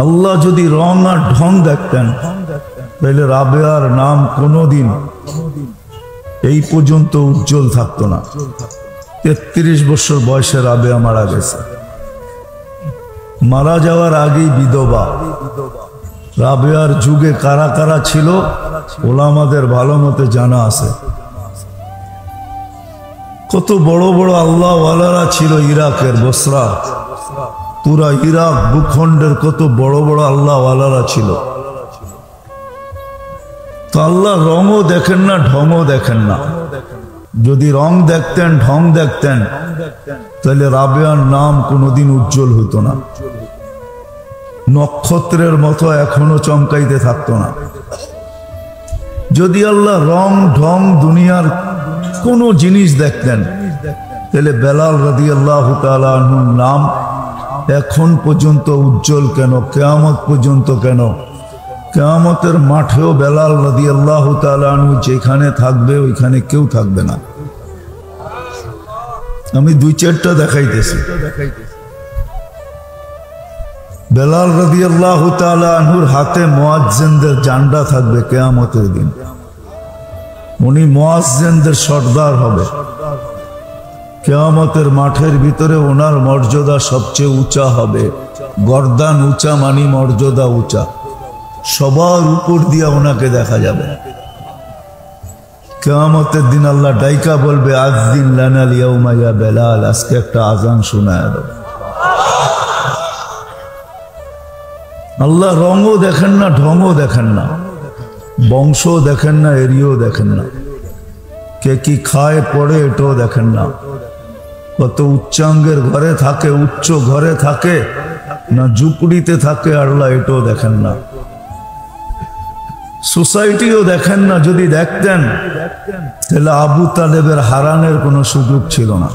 আল্লাহ যদি রং আর ঢং দেখতেন, তাহলে রাবেয়ার নাম কোনোদিন এই পর্যন্ত উজ্জ্বল থাকতো না। 33 বছর বয়সে রাবেয়া মারা গেছে। মারা যাওয়ার আগেই বিধবা। রাবেয়ার যুগে কারা কারা ছিল ওলামাদের ভালো মতে জানা আছে। কত বড় বড় আল্লাহ ওয়ালারা ছিল ইরাকের, বসরা, পুরা ইরাক ভূখণ্ডের কত বড় বড় আল্লাহ ওয়ালারা ছিল। তো আল্লাহ রঙও দেখেন না, ঢংও দেখেন না। যদি রং দেখতেন, ঢং দেখতেন, তাহলে রাবেয়ার নাম কোনোদিন উজ্জ্বল হইতো না, নক্ষত্রের মতো এখনো চমকাইতে থাকতো না। যদি আল্লাহ রং ঢং দুনিয়ার কোন জিনিস দেখতেন, তাহলে বেলাল রাদিয়াল্লাহু তাআলা আনহুর নাম এখন পর্যন্ত উজ্জ্বল কেন, কিয়ামত পর্যন্ত কেন? কিয়ামতের মাঠেও বেলাল রাদিয়াল্লাহু তাআলা আনহু যেখানে থাকবে ওইখানে কেউ থাকবে না। আমি 2-4টা দেখাইতেছি। বেলাল রাদিয়াল্লাহু তাআলা আনহুর হাতে মুয়াজ্জিনদের ঝান্ডা থাকবে কিয়ামতের দিন। উনি মুয়াজ্জিনদের সর্দার হবে। কিয়ামতের মাঠের ভিতরে ওনার মর্যাদা সবচেয়ে উঁচা হবে। গর্দান উঁচা মানি মর্যাদা উঁচা, সবার উপর দিয়া ওনাকে দেখা যাবে। কিয়ামতের দিন আল্লাহ ডাইকা বলবে, আযদিন লানাল ইয়াউমা ইয়া বেলাল, আজকে একটা আজান শোনায় দাও। আল্লাহ রঙও দেখেন না, ঢংও দেখেন না, বংশও দেখেন না, এরিয়াও দেখেন না, কে কি খায় পড়ে এটাও দেখেন না, কত উচ্চাঙ্গের ঘরে থাকে, উচ্চ ঘরে থাকে না ঝুপড়িতে থাকে, আল্লাহ এটাও দেখেন না। সোসাইটিও দেখেন না। যদি দেখতেন তাহলে আবু তালেবের হারানের কোনো সুযোগ ছিল না।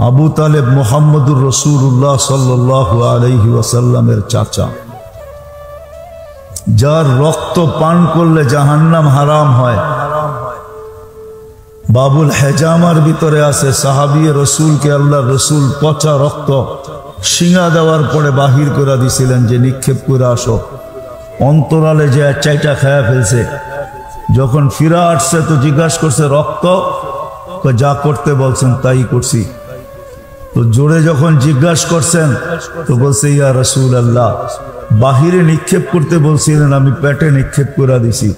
আবু তালেব মুহাম্মদুর রাসূলুল্লাহ সাল্লাল্লাহু আলাইহি ওয়াসাল্লামের চাচা, যার রক্ত পান করলে জাহান্নাম হারাম হয়। বাবুল হেজামার ভিতরে আছে সাহাবী রসুলকে আল্লাহ রসুল পচা রক্ত শিঙা দেওয়ার পরে বাহির করে দিছিলেন যে নিক্ষেপ করে আসো। অন্তরালে যে চাইটা খায়া ফেলছে। যখন ফিরা আসছে তো জিজ্ঞাসা করছে রক্ত, যা করতে বলছেন তাই করছি। তো জোরে যখন জিজ্ঞাসা করছেন তো বলছে ইয়া রাসূল আল্লাহ, বাহিরে নিক্ষেপ করতে বলছিলেন, আমি পেটে নিক্ষেপ করে দিছি।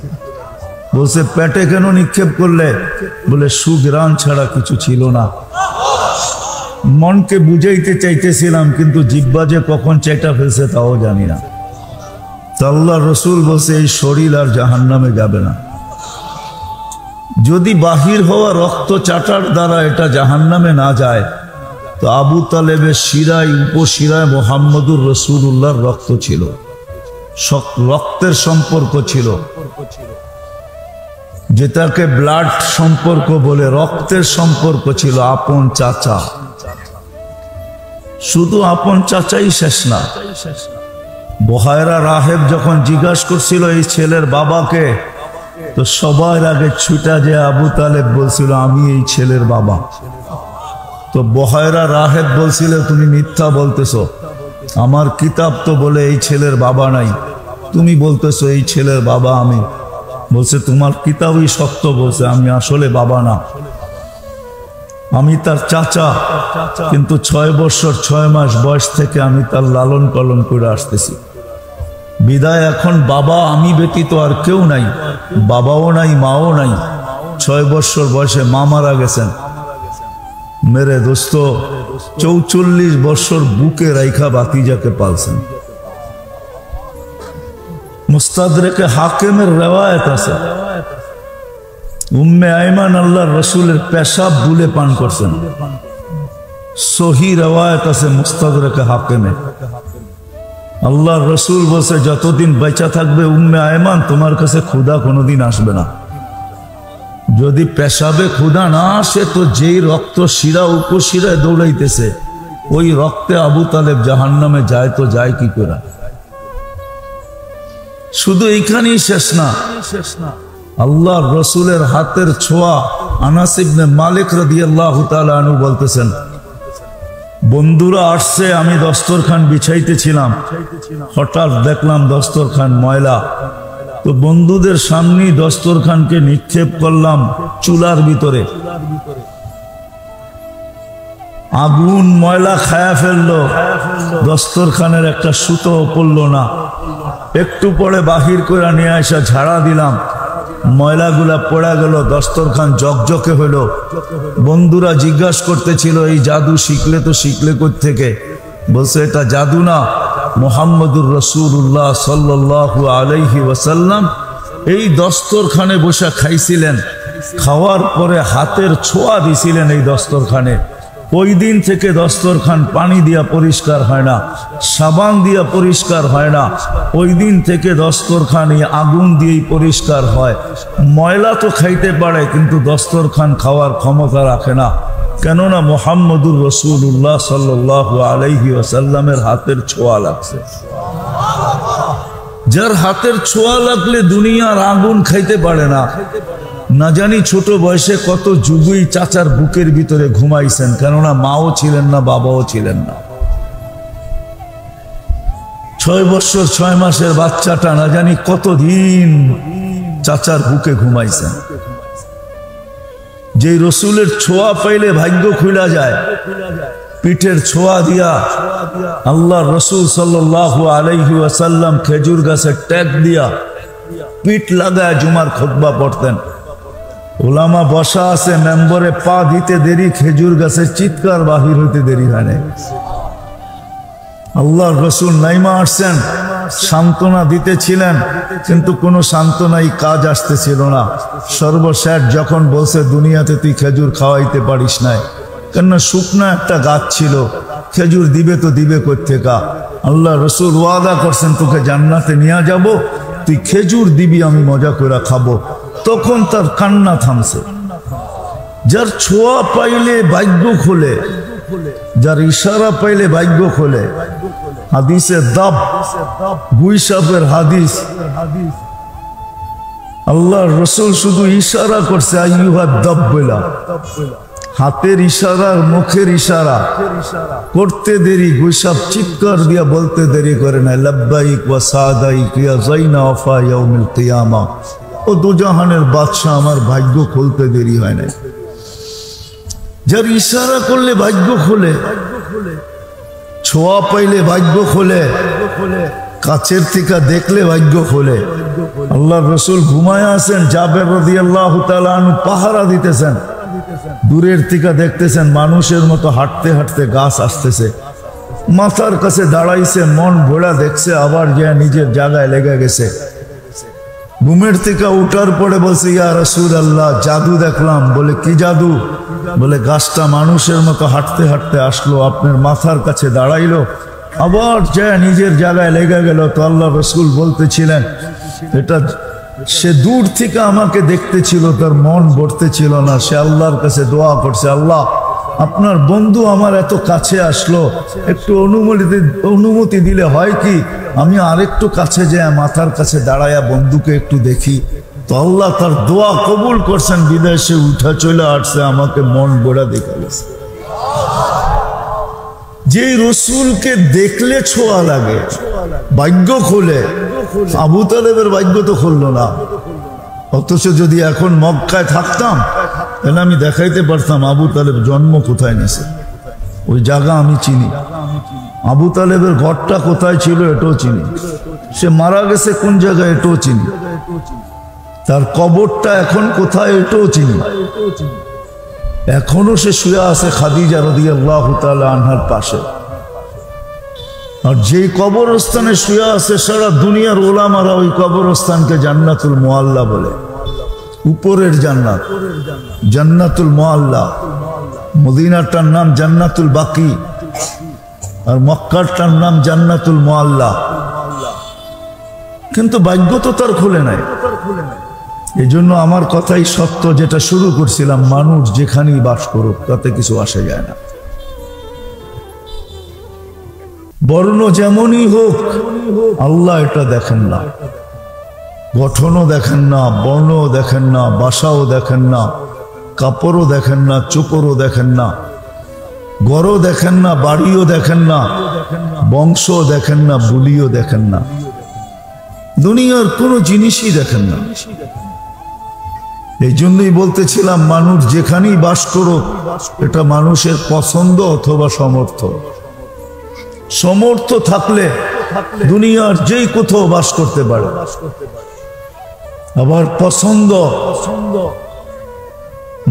বলছে পেটে কেন নিক্ষেপ করলে? বলে সুগ্রাণ ছাড়া কিছু ছিল না। মনকে বুঝাইতে চাইতেছিলাম, কিন্তু জিহ্বা যে কখন চাইটা ফেলছে তাও জানি না। আল্লাহ রসুল বলছে এই শরীর আর জাহান্নামে যাবে না। যদি বাহির হওয়া রক্ত চাটার দ্বারা এটা জাহান্নামে না যায়, তো আবু তালেবের শিরায় উপশিরায় মোহাম্মদুর রসুল্লাহর রক্ত ছিল, রক্তের সম্পর্ক ছিল, যেটাকে ব্লাড সম্পর্ক বলে, রক্তের সম্পর্ক ছিল। আপন চাচা, শুধু আপন চাচাই শেষ না। বহায়রা রাহেব যখন জিজ্ঞাসা করছিল এই ছেলের বাবাকে, তো সবার আগে ছুটা যে আবু তালেব বলছিল আমি এই ছেলের বাবা। তো বহায়রা রাহেব বলছিল তুমি মিথ্যা বলতেছো, আমার কিতাব তো বলে এই ছেলের বাবা নাই, তুমি বলতেছো এই ছেলের বাবা আমি। বলছে তোমার কিতাবই সত্য বলছে, আমি আসলে বাবা না, আমি তার চাচা। কিন্তু 6 বছর 6 মাস বয়স থেকে আমি তার লালন পালন করে আসতেছি। বিদায় এখন বাবা আমি ব্যতীত আর কেউ নাই, বাবাও নাই মাও নাই। 6 বছর বয়সে মা মারা গেছেন। মেরে দোস্ত 44 বছর বুকে রাইখা বাতিজাকে পালছেন। মুস্তাদরেকে হাকিমের রিওয়ায়াত আছে, উম্মে আইমান আল্লাহর রাসূলের পেশাব বুলে পান করছেন। সহি রিওয়ায়াত আছে মুস্তাদরেকে হাকিমে। আল্লাহর রাসূল বলছে যতদিন বেঁচে থাকবে উম্মে আইমান তোমার কাছে ক্ষুধা কোনোদিন আসবে না। যদি পেশাবে ক্ষুধা না আসে তো যেই রক্ত শিরা উপশিরায় দৌড়াইতেছে ওই রক্তে আবু তালেব জাহান্নামে যায়, তো যায় কি করে? শুধু এইখানেই শেষ না, আল্লাহর রাসূলের হাতের ছোঁয়া। আনাস ইবনে মালিক রাদিয়াল্লাহু তাআলা আনহু বলতেছেন, বন্ধুরা আসছে, আমি দস্তরখান বিছাইতেছিলাম, হঠাৎ দেখলাম দস্তরখান ময়লা। তো বন্ধুদের সামনেই দস্তরখানকে নিক্ষেপ করলাম চুলার ভিতরে। আগুন ময়লা খায়া ফেললো, দস্তরখানের একটা সুতো পড়লো না। একটু পরে বাহির করে নিয়ে আসা ঝাড়া দিলাম, ময়লাগুলা পড়া গেল, দস্তরখান জকজকে হলো। বন্ধুরা জিজ্ঞাসা করতেছিল এই জাদু শিখলে তো শিখলে কোত্থেকে? বলছে এটা জাদু না, মুহাম্মদুর রাসূলুল্লাহ সাল্লাল্লাহু আলাইহি ওয়াসাল্লাম এই দস্তরখানে বসে খাইছিলেন, খাওয়ার পরে হাতের ছোঁয়া দিছিলেন এই দস্তরখানে। ওই দিন থেকে দস্তরখান পানি দিয়া পরিষ্কার হয় না, সাবান দিয়া পরিষ্কার হয় না। ওই দিন থেকে দস্তরখান এই আগুন দিয়েই পরিষ্কার হয়। ময়লা তো খাইতে পারে কিন্তু দস্তরখান খাওয়ার ক্ষমতা রাখে না, কেননা মুহাম্মদুর রাসূলুল্লাহ সাল্লাল্লাহু আলাইহি ওয়াসাল্লামের হাতের ছোঁয়া লাগছে। যার হাতের ছোঁয়া লাগলে দুনিয়ার আগুন খাইতে পারে না। না জানি ছোট বয়সে কত যুগই চাচার বুকের ভিতরে ঘুমাইছেন, কেননা মাও ছিলেন না বাবাও ছিলেন না। 6 বছর 6 মাসের বাচ্চাটা না জানি কতদিন চাচার বুকে ঘুমাইছেন। যে রসুলের ছোঁয়া পাইলে ভাগ্য খুলে যায়, পিঠের ছোঁয়া দিয়া আল্লাহর রসুল সাল্লাল্লাহু আলাইহি ওয়াসাল্লাম খেজুর গাছের ট্যাগ দিয়া পিঠ লাগায় জুমার খুতবা পড়তেন। ওলামা বসা আছে, মেম্বরে পা দিতে দেরি, খেজুর গাছের চিৎকার বাহির হইতে দেরি হয় নাই। আল্লাহর রসুল নাইমা আসছেন, সান্ত্বনা দিতেছিলেন, কিন্তু কোনো সান্ত্বনাই কাজ আসতেছিল না। সর্বশেষ যখন বলছে দুনিয়াতে তুই খেজুর খাওয়াইতে পারিস নাই, কেননা শুকনা একটা গাছ ছিল, খেজুর দিবে তো দিবে কোত্থেকা? আল্লাহ রসুল ওয়াদা করছেন তোকে জান্নাতে নিয়ে যাব, তুই খেজুর দিবি, আমি মজা করে খাবো। তখন তার কান্না থামছে। যার ছোঁয়া পাইলে ভাগ্য খোলে, যার ইশারা পাইলে ভাগ্য খোলে। হাদিসে দাব গুইসাবের হাদিস, আল্লাহর রাসূল শুধু ইশারা করছে আইয়ুহা দাব্বিলা, হাতের ইশারা মুখের ইশারা করতে দেরি, গুইসাব চিৎকার দিয়া বলতে দেরি করে না, লাব্বাইক ওয়া সাদাইক ইয়া যাইনা ওয়াফা ইয়াউমিল কিয়ামা, ও দুজাহানের বাদশা আমার ভাগ্য খুলতে দেরি হয় না। যার ইশারা করলে ভাগ্য খোলে, ছোঁয়া পাইলে ভাগ্য খোলে, কাছের থেকে দেখলে ভাগ্য খোলে। আল্লাহর রাসূল ঘুমায় আছেন, জাবের রাদিয়াল্লাহু তাআলা আনহু পাহারা দিতেছেন, দূরের থেকে দেখতেছেন মানুষের মতো হাঁটতে হাঁটতে গাছ আসতেছে, মাথার কাছে দাঁড়াইছে, মন ভোলা দেখছে, আবার যে নিজের জায়গায় লেগে গেছে। ঘুমের থেকে উঠার পরে বলছে, ইয়া রাসূলুল্লাহ জাদু দেখলাম। বলে কি জাদু? বলে গাছটা মানুষের মতো হাঁটতে হাঁটতে আসলো, আপনার মাথার কাছে দাঁড়াইলো, আবার যে নিজের জায়গায় লেগে গেল। তো আল্লাহ রাসূল বলতেছিলেন, এটা সে দূর থেকে আমাকে দেখতেছিল, তার মন ভরতেছিল না, সে আল্লাহর কাছে দোয়া করছে, আল্লাহ আপনার বন্ধু আমার এত কাছে আসলো, একটু অনুমতি দিলে হয় কি আমি আরেকটু কাছে যাই, মাথার কাছে দাঁড়ায়া বন্ধুকে একটু দেখি। তো আল্লাহ তার দোয়া কবুল করছেন, বিদেশে উঠা চলে আসছে, আমাকে মন গোড়া দেখা গেছে। যে রসুলকে দেখলে ছোঁয়া লাগে, ভাগ্য খোলে। আবু তালেবের ভাগ্য তো খুললো না, অথচ যদি এখন মক্কায় থাকতাম তাহলে আমি দেখাইতে পারতাম আবু তালেব জন্ম কোথায় নিছে, ওই জায়গা আমি চিনি, আবু তালেবের ঘরটা কোথায় ছিল এটাও চিনি, সে মারা গেছে কোন জায়গায় এটাও চিনি, তার কবরটা এখন কোথায় এটাও চিনি। এখনো সে শুয়ে আছে খাদিজা রাদিয়াল্লাহু তাআলা আনহার পাশে। আর যেই কবরস্থানে শুয়ে আছে সারা দুনিয়ার ওলামারা ওই কবরস্থানকে জান্নাতুল মুআল্লা বলে, উপরের জান্নাত, জান্নাতুল মুআল্লা। মদিনাটার নাম জান্নাতুল বাকি, আর মক্কাটার নাম জান্নাতুল মুআল্লা। কিন্তু ভাগ্য তো তার খুলে নাই। এই জন্য আমার কথাই সত্য, যেটা শুরু করছিলাম, মানুষ যেখানেই বাস করুক তাতে কিছু আসে যায় না। বর্ণ যেমনই হোক আল্লাহ এটা দেখেন না, গঠনও দেখেন না, বর্ণও দেখেন না, বাসাও দেখেন না, কাপড়ও দেখেন না, চোপড়ও দেখেন না, গড়ও দেখেন না, বাড়িও দেখেন না, বংশও দেখেন না, বুলিও দেখেন না, দুনিয়ার কোনো জিনিসই দেখেন না। এই জন্যই বলতেছিলাম মানুষ যেখানেই বাস করুক এটা মানুষের পছন্দ অথবা সমর্থ। সমর্থ থাকলে দুনিয়ার যেই কোথাও বাস করতে পারে, আবার পছন্দ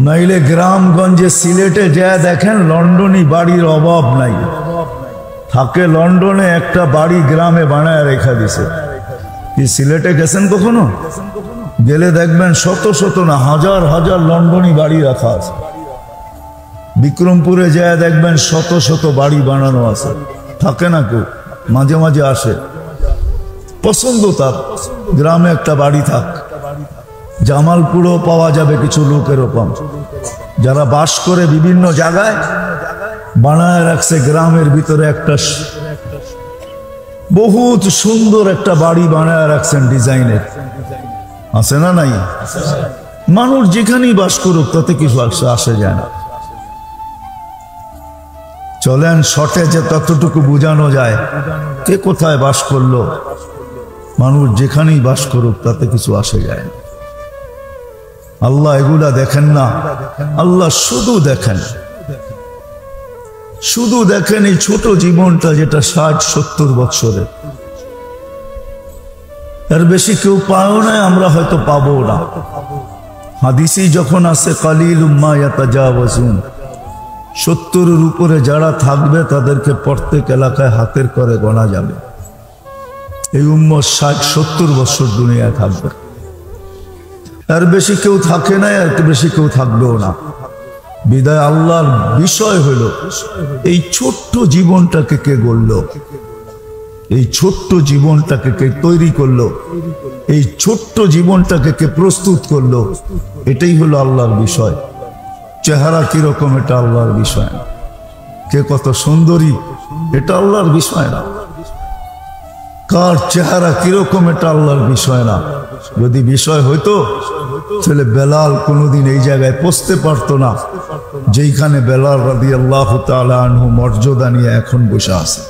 নাইলে গ্রামগঞ্জে সিলেটে যা দেখেন লন্ডনই বাড়ির অভাব নাই, থাকে লন্ডনে একটা বাড়ি গ্রামে বানায় রেখা দিছে। কি সিলেটে গেছেন কখনো? গেলে দেখবেন শত শত না হাজার হাজার লন্ডনী বাড়ি রাখা আছে। বিক্রমপুরে যায় দেখবেন শত শত বাড়ি বানানো আছে, থাকে না কেউ, মাঝে মাঝে আসে, পছন্দ তার গ্রামে একটা বাড়ি থাক। জামালপুরেও পাওয়া যাবে কিছু লোক এরকম যারা বাস করে বিভিন্ন জায়গায় বানায় রাখছে, গ্রামের ভিতরে একটা বহুত সুন্দর একটা বাড়ি বানায় রাখছেন ডিজাইনের, আছে না নাই? মানুষ যেখানেই বাস করুক তাতে কিছু আসে যায় না। চলেন শর্টে যে ততটুকু বোঝানো যায় কে কোথায় বাস করলো, মানুষ যেখানেই বাস করুক তাতে কিছু আসে যায় না। আল্লাহ এগুলা দেখেন না, আল্লাহ শুধু দেখেন, শুধু দেখেন এই ছোট জীবনটা যেটা 60-70 বছরের, এর বেশি কেউ পায়ও না, আমরা হয়তো পাবো না। হাদিসই যখন আছে কালিলুম মা ইয়াতাজাওয়াজুন, 70-এর উপরে যারা থাকবে তাদেরকে প্রত্যেক এলাকায় হাতের করে গোনা যাবে। এই উম্মত 60-70 বছর দুনিয়ায় থাকবে, এর বেশি কেউ থাকে না, এর বেশি কেউ থাকবেও না। বিদায় আল্লাহর বিষয় হলো এই ছোট্ট জীবনটাকে কে গড়লো, এই ছোট্ট জীবনটাকে কে তৈরি করলো, এই ছোট্ট জীবনটাকে কে প্রস্তুত করলো, এটাই হলো আল্লাহর বিষয়। চেহারা কিরকম এটা আল্লাহর বিষয় না, কে কত সুন্দরী এটা আল্লাহর বিষয় না, কার চেহারা কিরকম এটা আল্লাহর বিষয় না। যদি বিষয় হইতো তাহলে বেলাল কোনোদিন এই জায়গায় পৌঁছতে পারতো না যেইখানে বেলাল রাদিয়াল্লাহু তাআলা আনহু মর্যাদা নিয়ে এখন বসে আছে।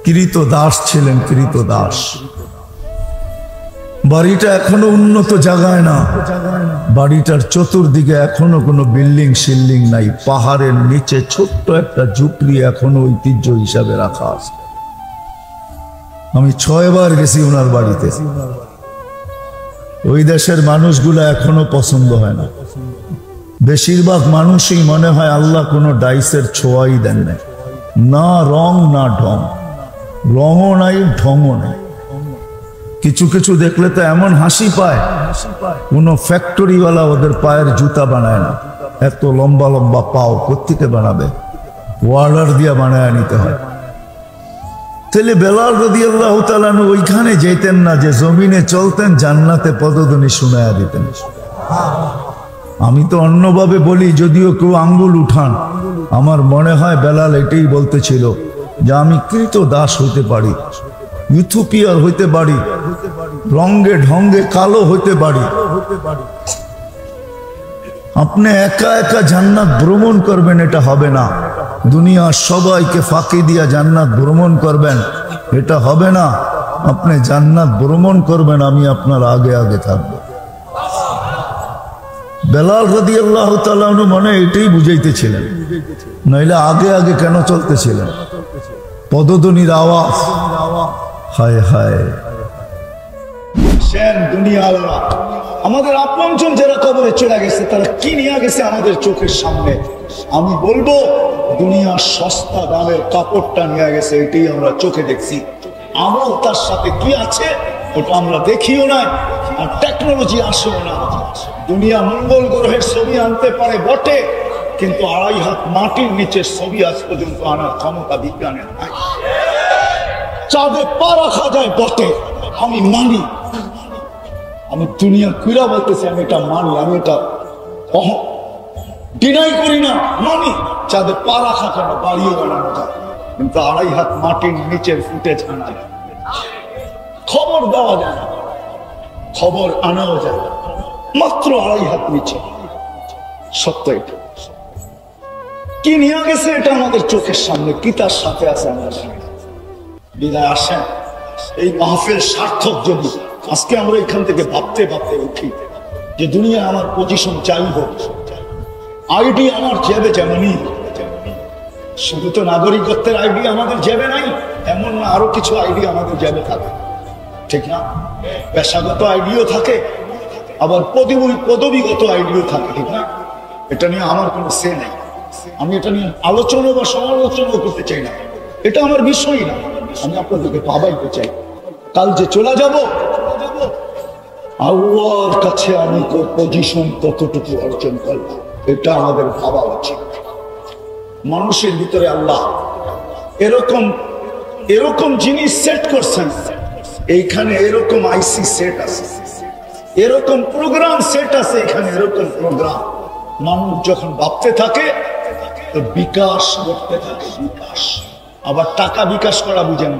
কৃতদাস ছিলেন, কৃতদাস। বাড়িটা এখনো উন্নত জায়গায় না, বাড়িটার চতুর্দিকে এখনো কোনো বিল্ডিং শিল্ডিং নাই, পাহাড়ের নিচে ছোট্ট একটা ঝুপড়ি এখনো ঐতিহ্য হিসাবে রাখা আছে। আমি 6 বার গেছি ওনার বাড়িতে। ওই দেশের মানুষগুলো এখনো পছন্দ হয় না। বেশিরভাগ মানুষই মনে হয় আল্লাহ কোনো ডাইসের ছোঁয়াই দেন না, না রং না ঢং, রঙও নাই ঢংও নাই। কিছু কিছু দেখলে তো এমন হাসি পায়, কোনো ফ্যাক্টরিওয়ালা ওদের পায়ের জুতা বানায় না। এত লম্বা লম্বা পাও কোত্থেকে বানাবে? অর্ডার দিয়ে বানায় নিতে হয়। তাহলে বেলাল রাদিয়াল্লাহু তাআলা আনহু ওইখানে যেতেন না যে জমিনে চলতেন, জান্নাতে পদধ্বনি শোনায়া দিতেন। আমি তো অন্যভাবে বলি, যদিও কেউ আঙ্গুল উঠান, আমার মনে হয় বেলাল এটাই বলতেছিল যে আমি কৃতদাস হইতে পারি, ইথিওপিয়ার হইতে পারি, রঙ্গে ঢঙ্গে কালো হইতে পারি। আপনি একা একা জান্নাত ভ্রমণ করবেন এটা হবে না। দুনিয়ার সবাইকে ফাঁকি দিয়া জান্নাত ভ্রমণ করবেন এটা হবে না। আপনি জান্নাত ভ্রমণ করবেন, আমি আপনার আগে আগে থাকবো। বেলাল রাদিয়াল্লাহু তাআলা আনহু মনে এটাই বুঝাইতেছিলেন, নইলে আগে আগে কেন চলতেছিলেন? পদধ্বনির আওয়াজ, হায় হায়। দুনিয়া আল্লাহ আমাদের আপনজন যারা কবরে চলে গেছে তারা কি নিয়ে গেছে আমাদের চোখের সামনে। আমি বলবো দুনিয়ার সস্তা দামের কাপড়টা নিয়ে গেছে, এটাই আমরা চোখে দেখছি। আমল তার সাথে কি আছে ওটা আমরা দেখিও না, আর টেকনোলজি আসেও না। দুনিয়া মঙ্গল গ্রহের ছবি আনতে পারে বটে, কিন্তু 2.5 হাত মাটির নিচের ছবি আজ পর্যন্ত আনার ক্ষমতা বিজ্ঞানের নাই। চাঁদে পা রাখা যায় বটে, আমি মানি। আমি দুনিয়া কুইরা বলতেছি, আমি এটা মানি, আমি এটা ডিনাই করি না, মানি। চাঁদে পা রাখা কেন, বাড়িও বানানো যায়, কিন্তু 2.5 হাত মাটির নিচের ফুটেজ আনা যায়, খবর দেওয়া যায় না, খবর আনাও যায় মাত্র 2.5 হাত নিচে। সত্য এটা। কি নিয়ে গেছে এটা আমাদের চোখের সামনে, কি তার সাথে আছে আমরা জানি। বিদায় আসেন, এই মাহফিল সার্থক যদি আজকে আমরা এখান থেকে ভাবতে ভাবতে উঠি যে দুনিয়া আমার পজিশন চাই হোক, আইডি আমার জেবে যেমনই, শুধু তো নাগরিকত্বের আইডি আমাদের জেবে নাই এমন না, আরো কিছু আইডি আমাদের জেবে থাকে, ঠিক না? পেশাগত আইডিও থাকে, আবার পদবিগত আইডিও থাকে, ঠিক না? এটা নিয়ে আমার কোনো সে নাই। আমি এটা নিয়ে আলোচনা বা সমালোচনা করতে চাই না, এটা আমার বিষয় না। আমি আপনাদেরকে পাবাইতে চাই, কাল যে চলে যাব আল্লাহর কাছে আমি পজিশন কতটুকু অর্জন করব এটা আমাদের ভাবা উচিত। মানুষের ভিতরে আল্লাহ এরকম এরকম জিনিস সেট করছেন, এইখানে এরকম আইসি সেট আছে, এরকম প্রোগ্রাম সেট আছে, এখানে এরকম প্রোগ্রাম। মানুষ যখন ভাবতে থাকে তো বিকাশ করতে থাকে, বিকাশ। আবার টাকা বিকাশ করা বুঝেন,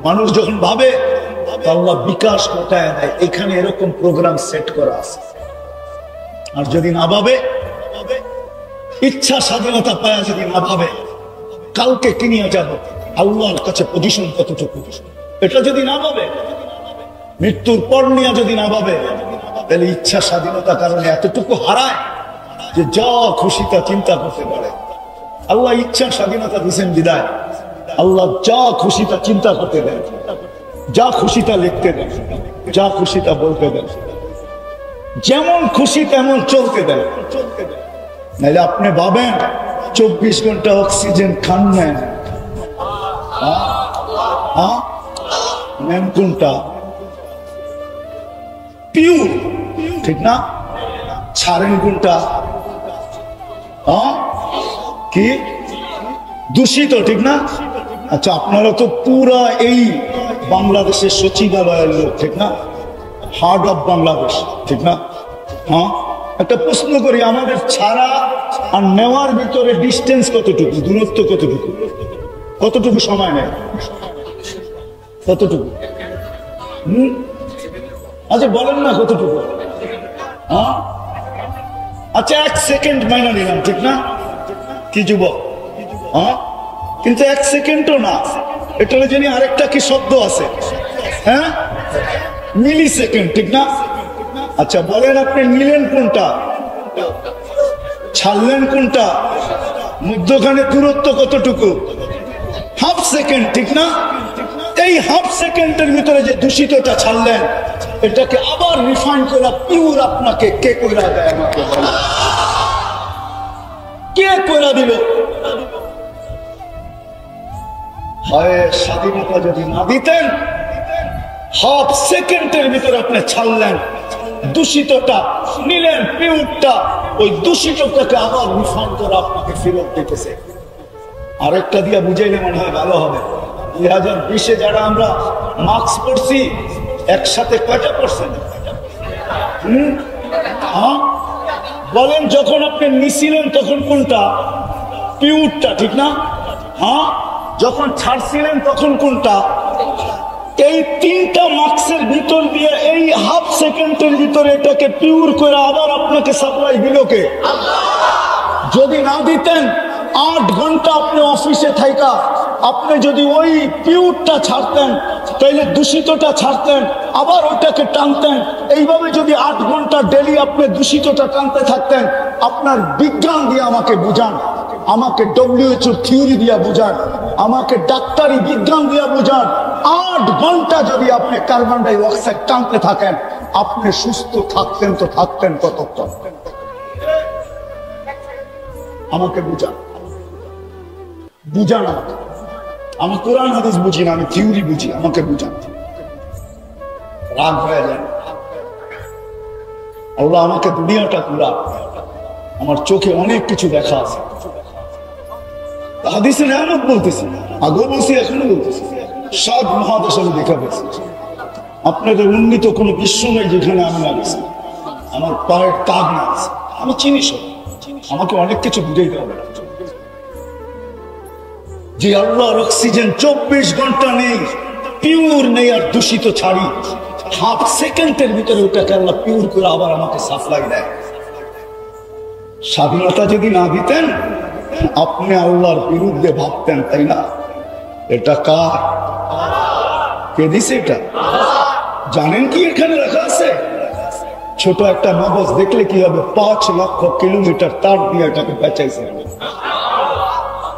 মানুষ যখন ভাবে আল্লাহ বিকাশ ঘটায় দেয়, এখানে এরকম প্রোগ্রাম সেট করা আছে। আর যদি না ভাবে, ইচ্ছা স্বাধীনতা পায়, যদি না ভাবে কালকে কি নিয়ে যাব, আল্লাহর কাছে পজিশন কতটুকু, এটা যদি না ভাবে, মৃত্যুর পর নিয়ে যদি না ভাবে, তাহলে ইচ্ছা স্বাধীনতার কারণে এতটুকু হারায় যে যা খুশি তা চিন্তা করতে পারে। আল্লাহ ইচ্ছা স্বাধীনতা দিয়েছেন বিদায়, আল্লাহ যা খুশি তা চিন্তা করতে দেন, যা খুশি তা লিখতে দেন, যা খুশি তা বলতে দেন, যেমন খুশি তেমন চলতে দেন। নাহলে আপনি ভাবেন 24 ঘন্টা অক্সিজেন খান নেন, নেন কোনটা পিওর, ঠিক না? ছাড়েন কোনটা কি দূষিত, ঠিক না? আচ্ছা, আপনারা তো পুরা এই বাংলাদেশের সচিবালয়ের লোক, ঠিক না? হার্ট অফ বাংলাদেশ, ঠিক না? একটা প্রশ্ন করি, আমাদের ছাড়া আর নেওয়ার ভিতরে ডিস্টেন্স কতটুকু, দূরত্ব কতটুকু, কতটুকু সময় নেয়? কতটুকু? আচ্ছা বলেন না কতটুকু? হ্যাঁ আচ্ছা 1 সেকেন্ড মাইনা নিলাম, ঠিক না? কি যুবক? হ্যাঁ কিন্তু 1 সেকেন্ডও না, এটার জন্য আরেকটা কি শব্দ আছে? হ্যাঁ মিলি সেকেন্ড, ঠিক না? আচ্ছা বলেন আপনি নিলেন কোনটা, ছাড়লেন কোনটা, মধ্যখানে দূরত্ব কতটুকু? হাফ সেকেন্ড, ঠিক না? এই হাফ সেকেন্ডের ভিতরে যে দূষিতটা ছাড়লেন, এটাকে আবার রিফাইন করে পিওর আপনাকে কে কইরা দেয়? আমাকে বলেন কে কইরা দিল? হায় স্বাধীনতা যদি না দিতেন, হাফ সেকেন্ডের ভিতরে আপনি ছাড়লেন, দূষিতটা নিলেন, পিওরটা, ওই দূষিতটাকে আবার রিফাইন করে আপনাকে ফেরত দিতেছে। আরেকটা দিয়া বুঝাইলে মনে হয় ভালো হবে। 2020-এ যারা আমরা মাস্ক পরছি, একসাথে কয়টা পরছেন? বলেন যখন আপনি নিছিলেন তখন কোনটা? পিওরটা, ঠিক না? হ্যাঁ যখন ছাড়ছিলেন তখন কোনটা? এই 3টা মাস্কের ভিতর দিয়ে এই হাফ সেকেন্ডের ভিতরে এটাকে পিওর করে আবার আপনাকে সাপ্লাই দিল কে? যদি না দিতেন, 8 ঘন্টা আপনি অফিসে থাকা আপনি যদি ওই পিওরটা ছাড়তেন, তাইলে দূষিতটা ছাড়তেন, আবার ওটাকে টানতেন। এইভাবে যদি 8 ঘন্টা ডেলি আপনি দূষিতটা টানতে থাকতেন, আপনার বিজ্ঞান দিয়ে আমাকে বুঝান, আমাকে WHO থিওরি দিয়া বুঝান, আমাকে ডাক্তারি বিজ্ঞান দিয়া বুঝান, 8 ঘন্টা যদি আপনি কার্বন ডাই অক্সাইড টানতে থাকেন, আপনি সুস্থ থাকতেন তো থাকতেন কতক্ষণ? আমাকে বুঝান, বুঝান আমাকে। আমি কোরআন হাদিস বুঝি না, আমি থিওরি বুঝি, আমাকে বুঝান। রাগ হয়ে যান। আল্লাহ আমাকে দুনিয়াটা ঘুরা, আমার চোখে অনেক কিছু দেখা আছে। হাদিসে নেয়ামত বলতেছি, আগেও বলছি, এখনো বলতেছি, 7 মহাদেশ আমি দেখা পেয়েছি। আপনাদের উন্নীত কোনো বিশ্ব নেই যেখানে আমি না গেছি, আমার পায়ের তাগ না আছে। আমি চিনি সব, আমাকে অনেক কিছু বুঝাইতে হবে না। যে আল্লাহর অক্সিজেন 24 ঘন্টা নেই, পিওর নেই আর দূষিত ছাড়ি, হাফ সেকেন্ডের ভিতরে ওটাকে আল্লাহ পিওর করে আবার আমাকে সাপ্লাই দেয়। স্বাধীনতা যদি না দিতেন, আপনি আল্লাহর বিরুদ্ধে ভাবতেন, তাই না? এটা কার? কে দিছে এটা? জানেন কি এখানে রাখা আছে? ছোট একটা মগজ দেখলে কি হবে? 5 লক্ষ কিলোমিটার তার দিয়ে এটাকে বেঁচাইছে।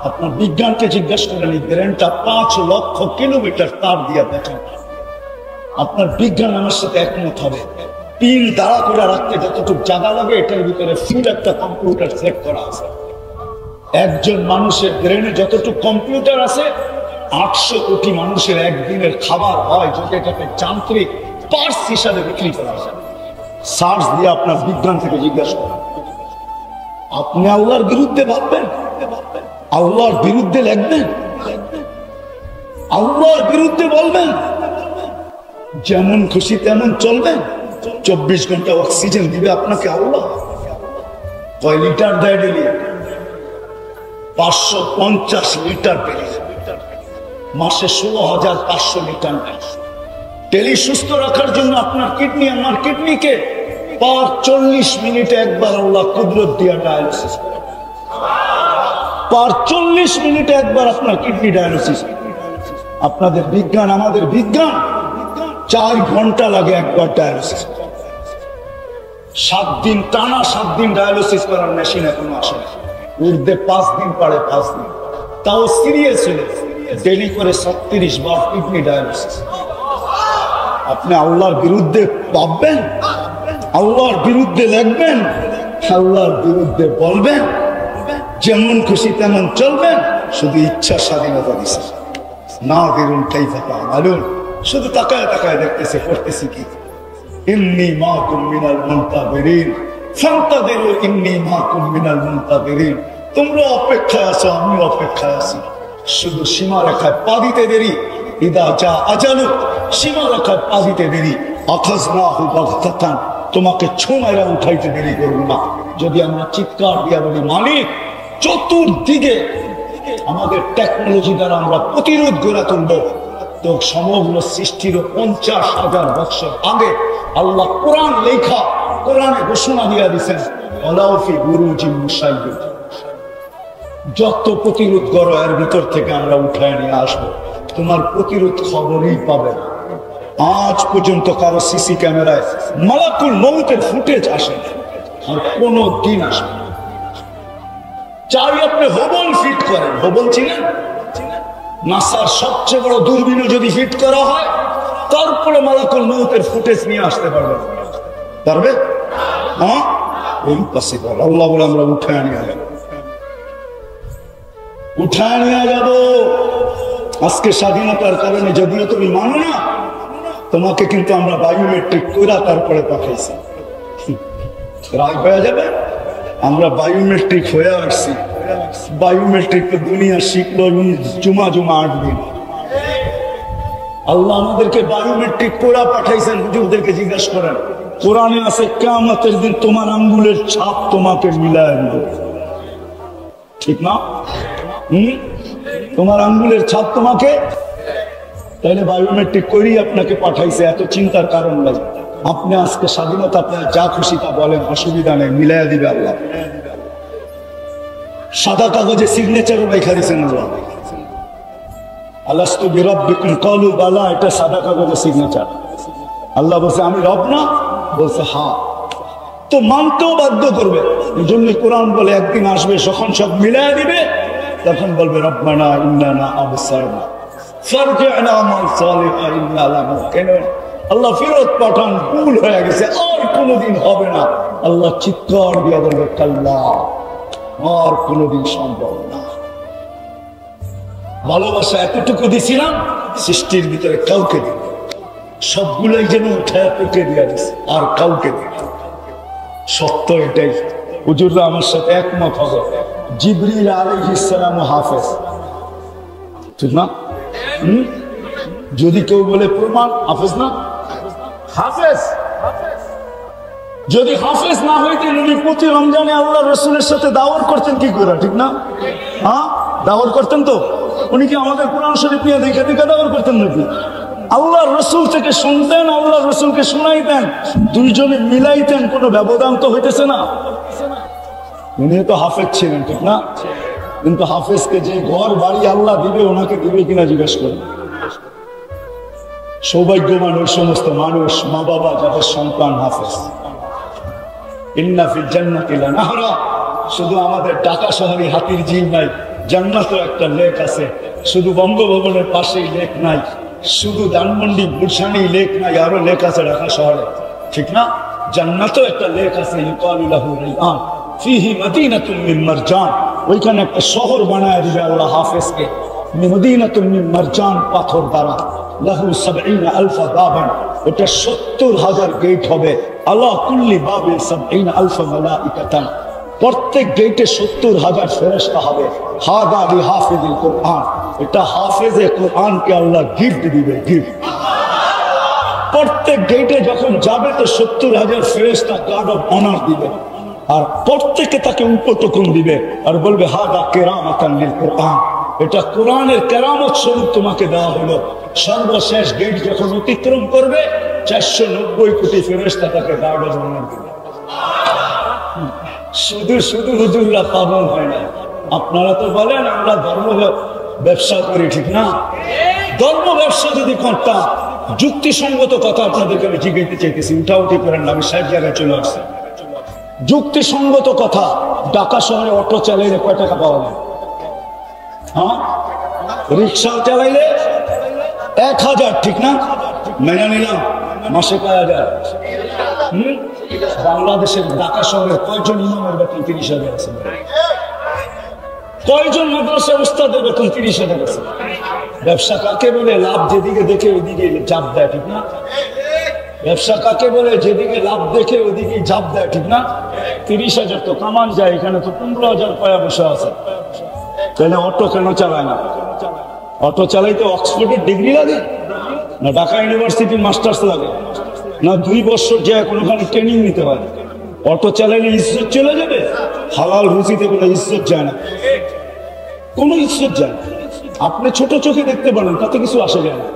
আপনার বিজ্ঞানকে জিজ্ঞাসা করেন, এই ব্রেনটা 5 লক্ষ কিলোমিটার তার দিয়ে বেঁচে। আপনার বিজ্ঞান আমার সাথে একমত হবে। পিন দাঁড়া করে রাখতে যতটুকু জায়গা লাগে, এটার ভিতরে ফুল একটা কম্পিউটার সেট করা আছে। একজন মানুষের ব্রেনে যতটুকু কম্পিউটার আছে, 800 কোটি মানুষের একদিনের খাবার হয় যদি এটাকে যান্ত্রিক পার্টস হিসাবে বিক্রি করা হয়। সার্চ দিয়ে আপনার বিজ্ঞান থেকে জিজ্ঞাসা করেন। আপনি আল্লাহর বিরুদ্ধে ভাববেন, আল্লাহর বিরুদ্ধে লিখবেন, আল্লাহর বিরুদ্ধে বলবেন, যেমন খুশি তেমন চলবেন। 24 ঘন্টা অক্সিজেন দিবে আপনাকে আল্লাহ। কয় লিটার দেয় ডেলি? 550 লিটার ডেলি, মাসে 16,500 লিটার দেয়। ডেলি সুস্থ রাখার জন্য আপনার কিডনি, আমার কিডনিকে 40 মিনিটে একবার আল্লাহ কুদরত দিয়া ডায়ালিসিস করে। 40 মিনিটে একবার আপনার কিডনি ডায়ালিসিস। আপনাদের বিজ্ঞান, আমাদের বিজ্ঞান 4 ঘন্টা লাগে একবার ডায়ালিসিস। 7 দিন টানা, 7 দিন ডায়ালিসিস করার মেশিন এখনো আসে না। উর্ধে 5 দিন পারে, 5 দিন, তাও সিরিয়াস হলে ডেলি করে 36 বার কিডনি ডায়ালিসিস। আপনি আল্লাহর বিরুদ্ধে ভাববেন, আল্লাহর বিরুদ্ধে লিখবেন, আল্লাহর বিরুদ্ধে বলবেন, যেমন খুশি তেমন চলবেন। শুধু ইচ্ছা স্বাধীনতা দিছে না দিরুন কাইফা তা'মালুন, শুধু তাকায় তাকায় দেখতেছে করতেছি কি। ইন্নী মাকুম মিনাল মুনতাযিরিন ফান্তাযিরু ইন্নী মাকুম মিনাল মুনতাযিরিন। তোমরা অপেক্ষায় আছো, আমি অপেক্ষায় আছি। শুধু সীমারেখায় পা দিতে দেরি। ইদা যা আজালু, সীমারেখায় পা দিতে দেরি। আখাযনাহু বাগতাতান, তোমাকে ছোঁয়াইয়া উঠাইতে দেরি করব না। যদি আমরা চিৎকার দিয়া বলি মালিক, চতুর্দিকে আমাদের টেকনোলজি দ্বারা আমরা প্রতিরোধ গড়ে তুলব, তো সমগ্র সৃষ্টির 50,000 বছর আগে আল্লাহ কোরআন লেখা, কোরআনে ঘোষণা দিয়ে দিয়েছেন, ওয়ালাউফি বুরুজিন মুশাইয়্যাদ, যত প্রতিরোধ করো এর ভিতর থেকে আমরা উঠায় নিয়ে আসবো, তোমার প্রতিরোধ খবরই পাবে না। আজ পর্যন্ত কারো সিসি ক্যামেরায় মালাকুল মউতের ফুটেজ আসে আর কোনো দিন আসে। চাই আপনি হবল ফিট করেন, হবল চিনেন? নাসার সবচেয়ে বড় দূরবীনও যদি ফিট করা হয়, তারপরে মালাকুল মউতের ফুটেজ নিয়ে আসতে পারবে? পারবে? হ্যাঁ, ইম্পসিবল। আল্লাহ বলে আমরা উঠায় নিয়ে যাব, উঠায় নিয়ে যাব। আজকে স্বাধীনতার কারণে যদিও তুমি মানো না, তোমাকে কিন্তু আমরা বায়োমেট্রিক করে তারপরে পাঠাইছি। রাগ হয়ে যাবে? আমরা বায়োমেট্রিক হয়ে আসছি। বায়োমেট্রিক তো দুনিয়া শিখলো জুমা 8 দিন। আল্লাহ আমাদেরকে বায়োমেট্রিক করে পাঠাইছেন। হুজুরদেরকে জিজ্ঞাসা করেন, কোরআনে আছে কিয়ামতের দিন তোমার আঙ্গুলের ছাপ তোমাকে মিলায় দেবে, ঠিক না? তোমার আঙ্গুলের ছাপ তোমাকে, তাইলে বায়োমেট্রিক করেই আপনাকে পাঠাইছে, এত চিন্তার কারণ নাই। আপনি আজকে স্বাধীনতা, আপনার যা খুশি তা বলেন, অসুবিধা নেই, মিলাইয়া দিবে আল্লাহ। সাদা কাগজে সিগনেচারও লেখা দিয়েছেন আল্লাহ, আলাস্তু বিরাব্বিকুম ক্বালু বালা, এটা সাদা কাগজে সিগনেচার। আল্লাহ বলছে আমি রব না? বলছে হ্যাঁ। তো মানতেও বাধ্য করবে। এই জন্য কোরআন বলে একদিন আসবে যখন সব মিলাইয়া দিবে, তখন বলবে রব্বানা ইন্নানা আবসারনা ফারজি'না মাল সালিহা ইন্না লা মুকিনুন। আল্লাহ ফেরত পাঠান, ভুল হয়ে গেছে, আর কোনোদিন হবে না। আল্লাহ চিৎকার দিয়ে বলবে কাল্লা, আর কোনোদিন সম্ভব না। ভালোবাসা এতটুকু দিছিলাম, সৃষ্টির ভিতরে কাউকে দিই, সবগুলোই যেন উঠায় তোকে দিয়ে দিছে, আর কাউকে দিই। সত্য এটাই। হুজুররা আমার সাথে একমত হবে, জিবরিল আলাইহিস সালাম হাফেজ, ঠিক না? যদি কেউ বলে প্রমাণ হাফেজ না, হাফেজ যদি হাফেজ না হইতেন, উনি প্রতি রমজানে আল্লাহ রসুলের সাথে দাওয়াত করতেন কি করে, ঠিক না? হ্যাঁ, দাওয়াত করতেন তো। উনি কি আমাদের কোরআন শরীফ নিয়ে দেখে দেখে দাওয়াত করতেন নাকি? আল্লাহ রসুল থেকে শুনতেন, আল্লাহ রসুলকে শোনাইতেন, দুইজনে মিলাইতেন, কোনো ব্যবধান তো হইতেছে না। উনি তো হাফেজ ছিলেন, ঠিক না? কিন্তু হাফেজকে যে ঘর বাড়ি আল্লাহ দিবে, ওনাকে দিবে কিনা জিজ্ঞেস করেন। সৌভাগ্যবান ওই সমস্ত মানুষ, মা বাবা যাদের সন্তান হাফেজ। ইন্না ফিল জান্নাতি লানাহরা, শুধু আমাদের ঢাকা শহরে হাতির ঝিল নাই, জান্নাতেও একটা লেক আছে। শুধু বঙ্গভবনের পাশেই লেক নাই, শুধু ধানমন্ডি গুলশানি লেক নাই, আরো লেক আছে ঢাকা শহরে, ঠিক না? জান্নাতেও একটা লেক আছে, ইউকালু লাহু রাইয়ান ফিহি মাদিনাতুন মিন মারজান। ওইখানে একটা শহর বানায় দিবে আল্লাহ হাফেজকে, মদিনাতুন মিন মারজান, পাথর দ্বারা। লাহু ৭০,০০০ বাবান, এটা ৭০,০০০ গেট হবে। আলা কুল্লি বাবিন ৭০,০০০ মালাইকাতান, প্রত্যেক গেটে ৭০,০০০ ফেরেশতা হবে। হাদা লিহাফিজিল কুরআন, এটা হাফেজে কোরআনকে আল্লাহ গিফট দিবে, গিফট। প্রত্যেক গেটে যখন যাবে তো ৭০,০০০ ফেরেশতা গার্ড অফ অনার দিবে, আর প্রত্যেকে তাকে উপটকন দিবে আর বলবে হাদা কেরামাতান লিল কুরআন, এটা কোরআনের কেরামত স্বরূপ তোমাকে দেওয়া হলো। সর্বশেষ গেট যখন অতিক্রম করবে, ৪৯০ কোটি ফেরেশতা তাকে গার্ড অফ অনার দিবে। শুধু শুধু হুজুররা পাগল হয় না। আপনারা তো বলেন আমরা ধর্ম ব্যবসা করি, ঠিক না? ধর্ম ব্যবসা যদি করতাম, যুক্তিসঙ্গত কথা আপনাদেরকে আমি জিজ্ঞাসা চাইতেছি, উঠাউঠি করেন না, আমি সব জায়গায় চলে আসছি। যুক্তিসঙ্গত কথা, ঢাকা শহরে অটো চালাইলে কয় টাকা পাওয়া যায়? হ্যাঁ, রিক্সা চালাইলে ১,০০০, ঠিক না? মেনে নিলাম, মাসে কয় হাজার? বাংলাদেশের ঢাকা শহরে কয়জন ইমামের বেতন ৩০,০০০ আছে? কয়জন মাদ্রাসা উস্তাদের বেতন ৩০,০০০ আছে? ব্যবসা কাকে বলে? লাভ যেদিকে দেখে ওইদিকে চাপ দেয়, ঠিক না? ব্যবসা কাকে বলে? যেদিকে লাভ দেখে ওইদিকে ঝাঁপ দেয়, ঠিক না? ৩০,০০০ তো কামান যায়, এখানে তো ১৫,০০০ পয়া বসে আছে। তাহলে অটো কেন চালায় না? অটো চালাইতে অক্সফোর্ডের ডিগ্রি লাগে না ঢাকা ইউনিভার্সিটির মাস্টার্স লাগে না ২ বছর যায় কোনোখানে ট্রেনিং নিতে হয়? অটো চালাইলে ইজ্জত চলে যাবে? হালাল রুচিতে কোনো ইজ্জত যায় না, কোনো ইজ্জত যায় না। আপনি ছোট চোখে দেখতে পারেন, তাতে কিছু আসে যায় না।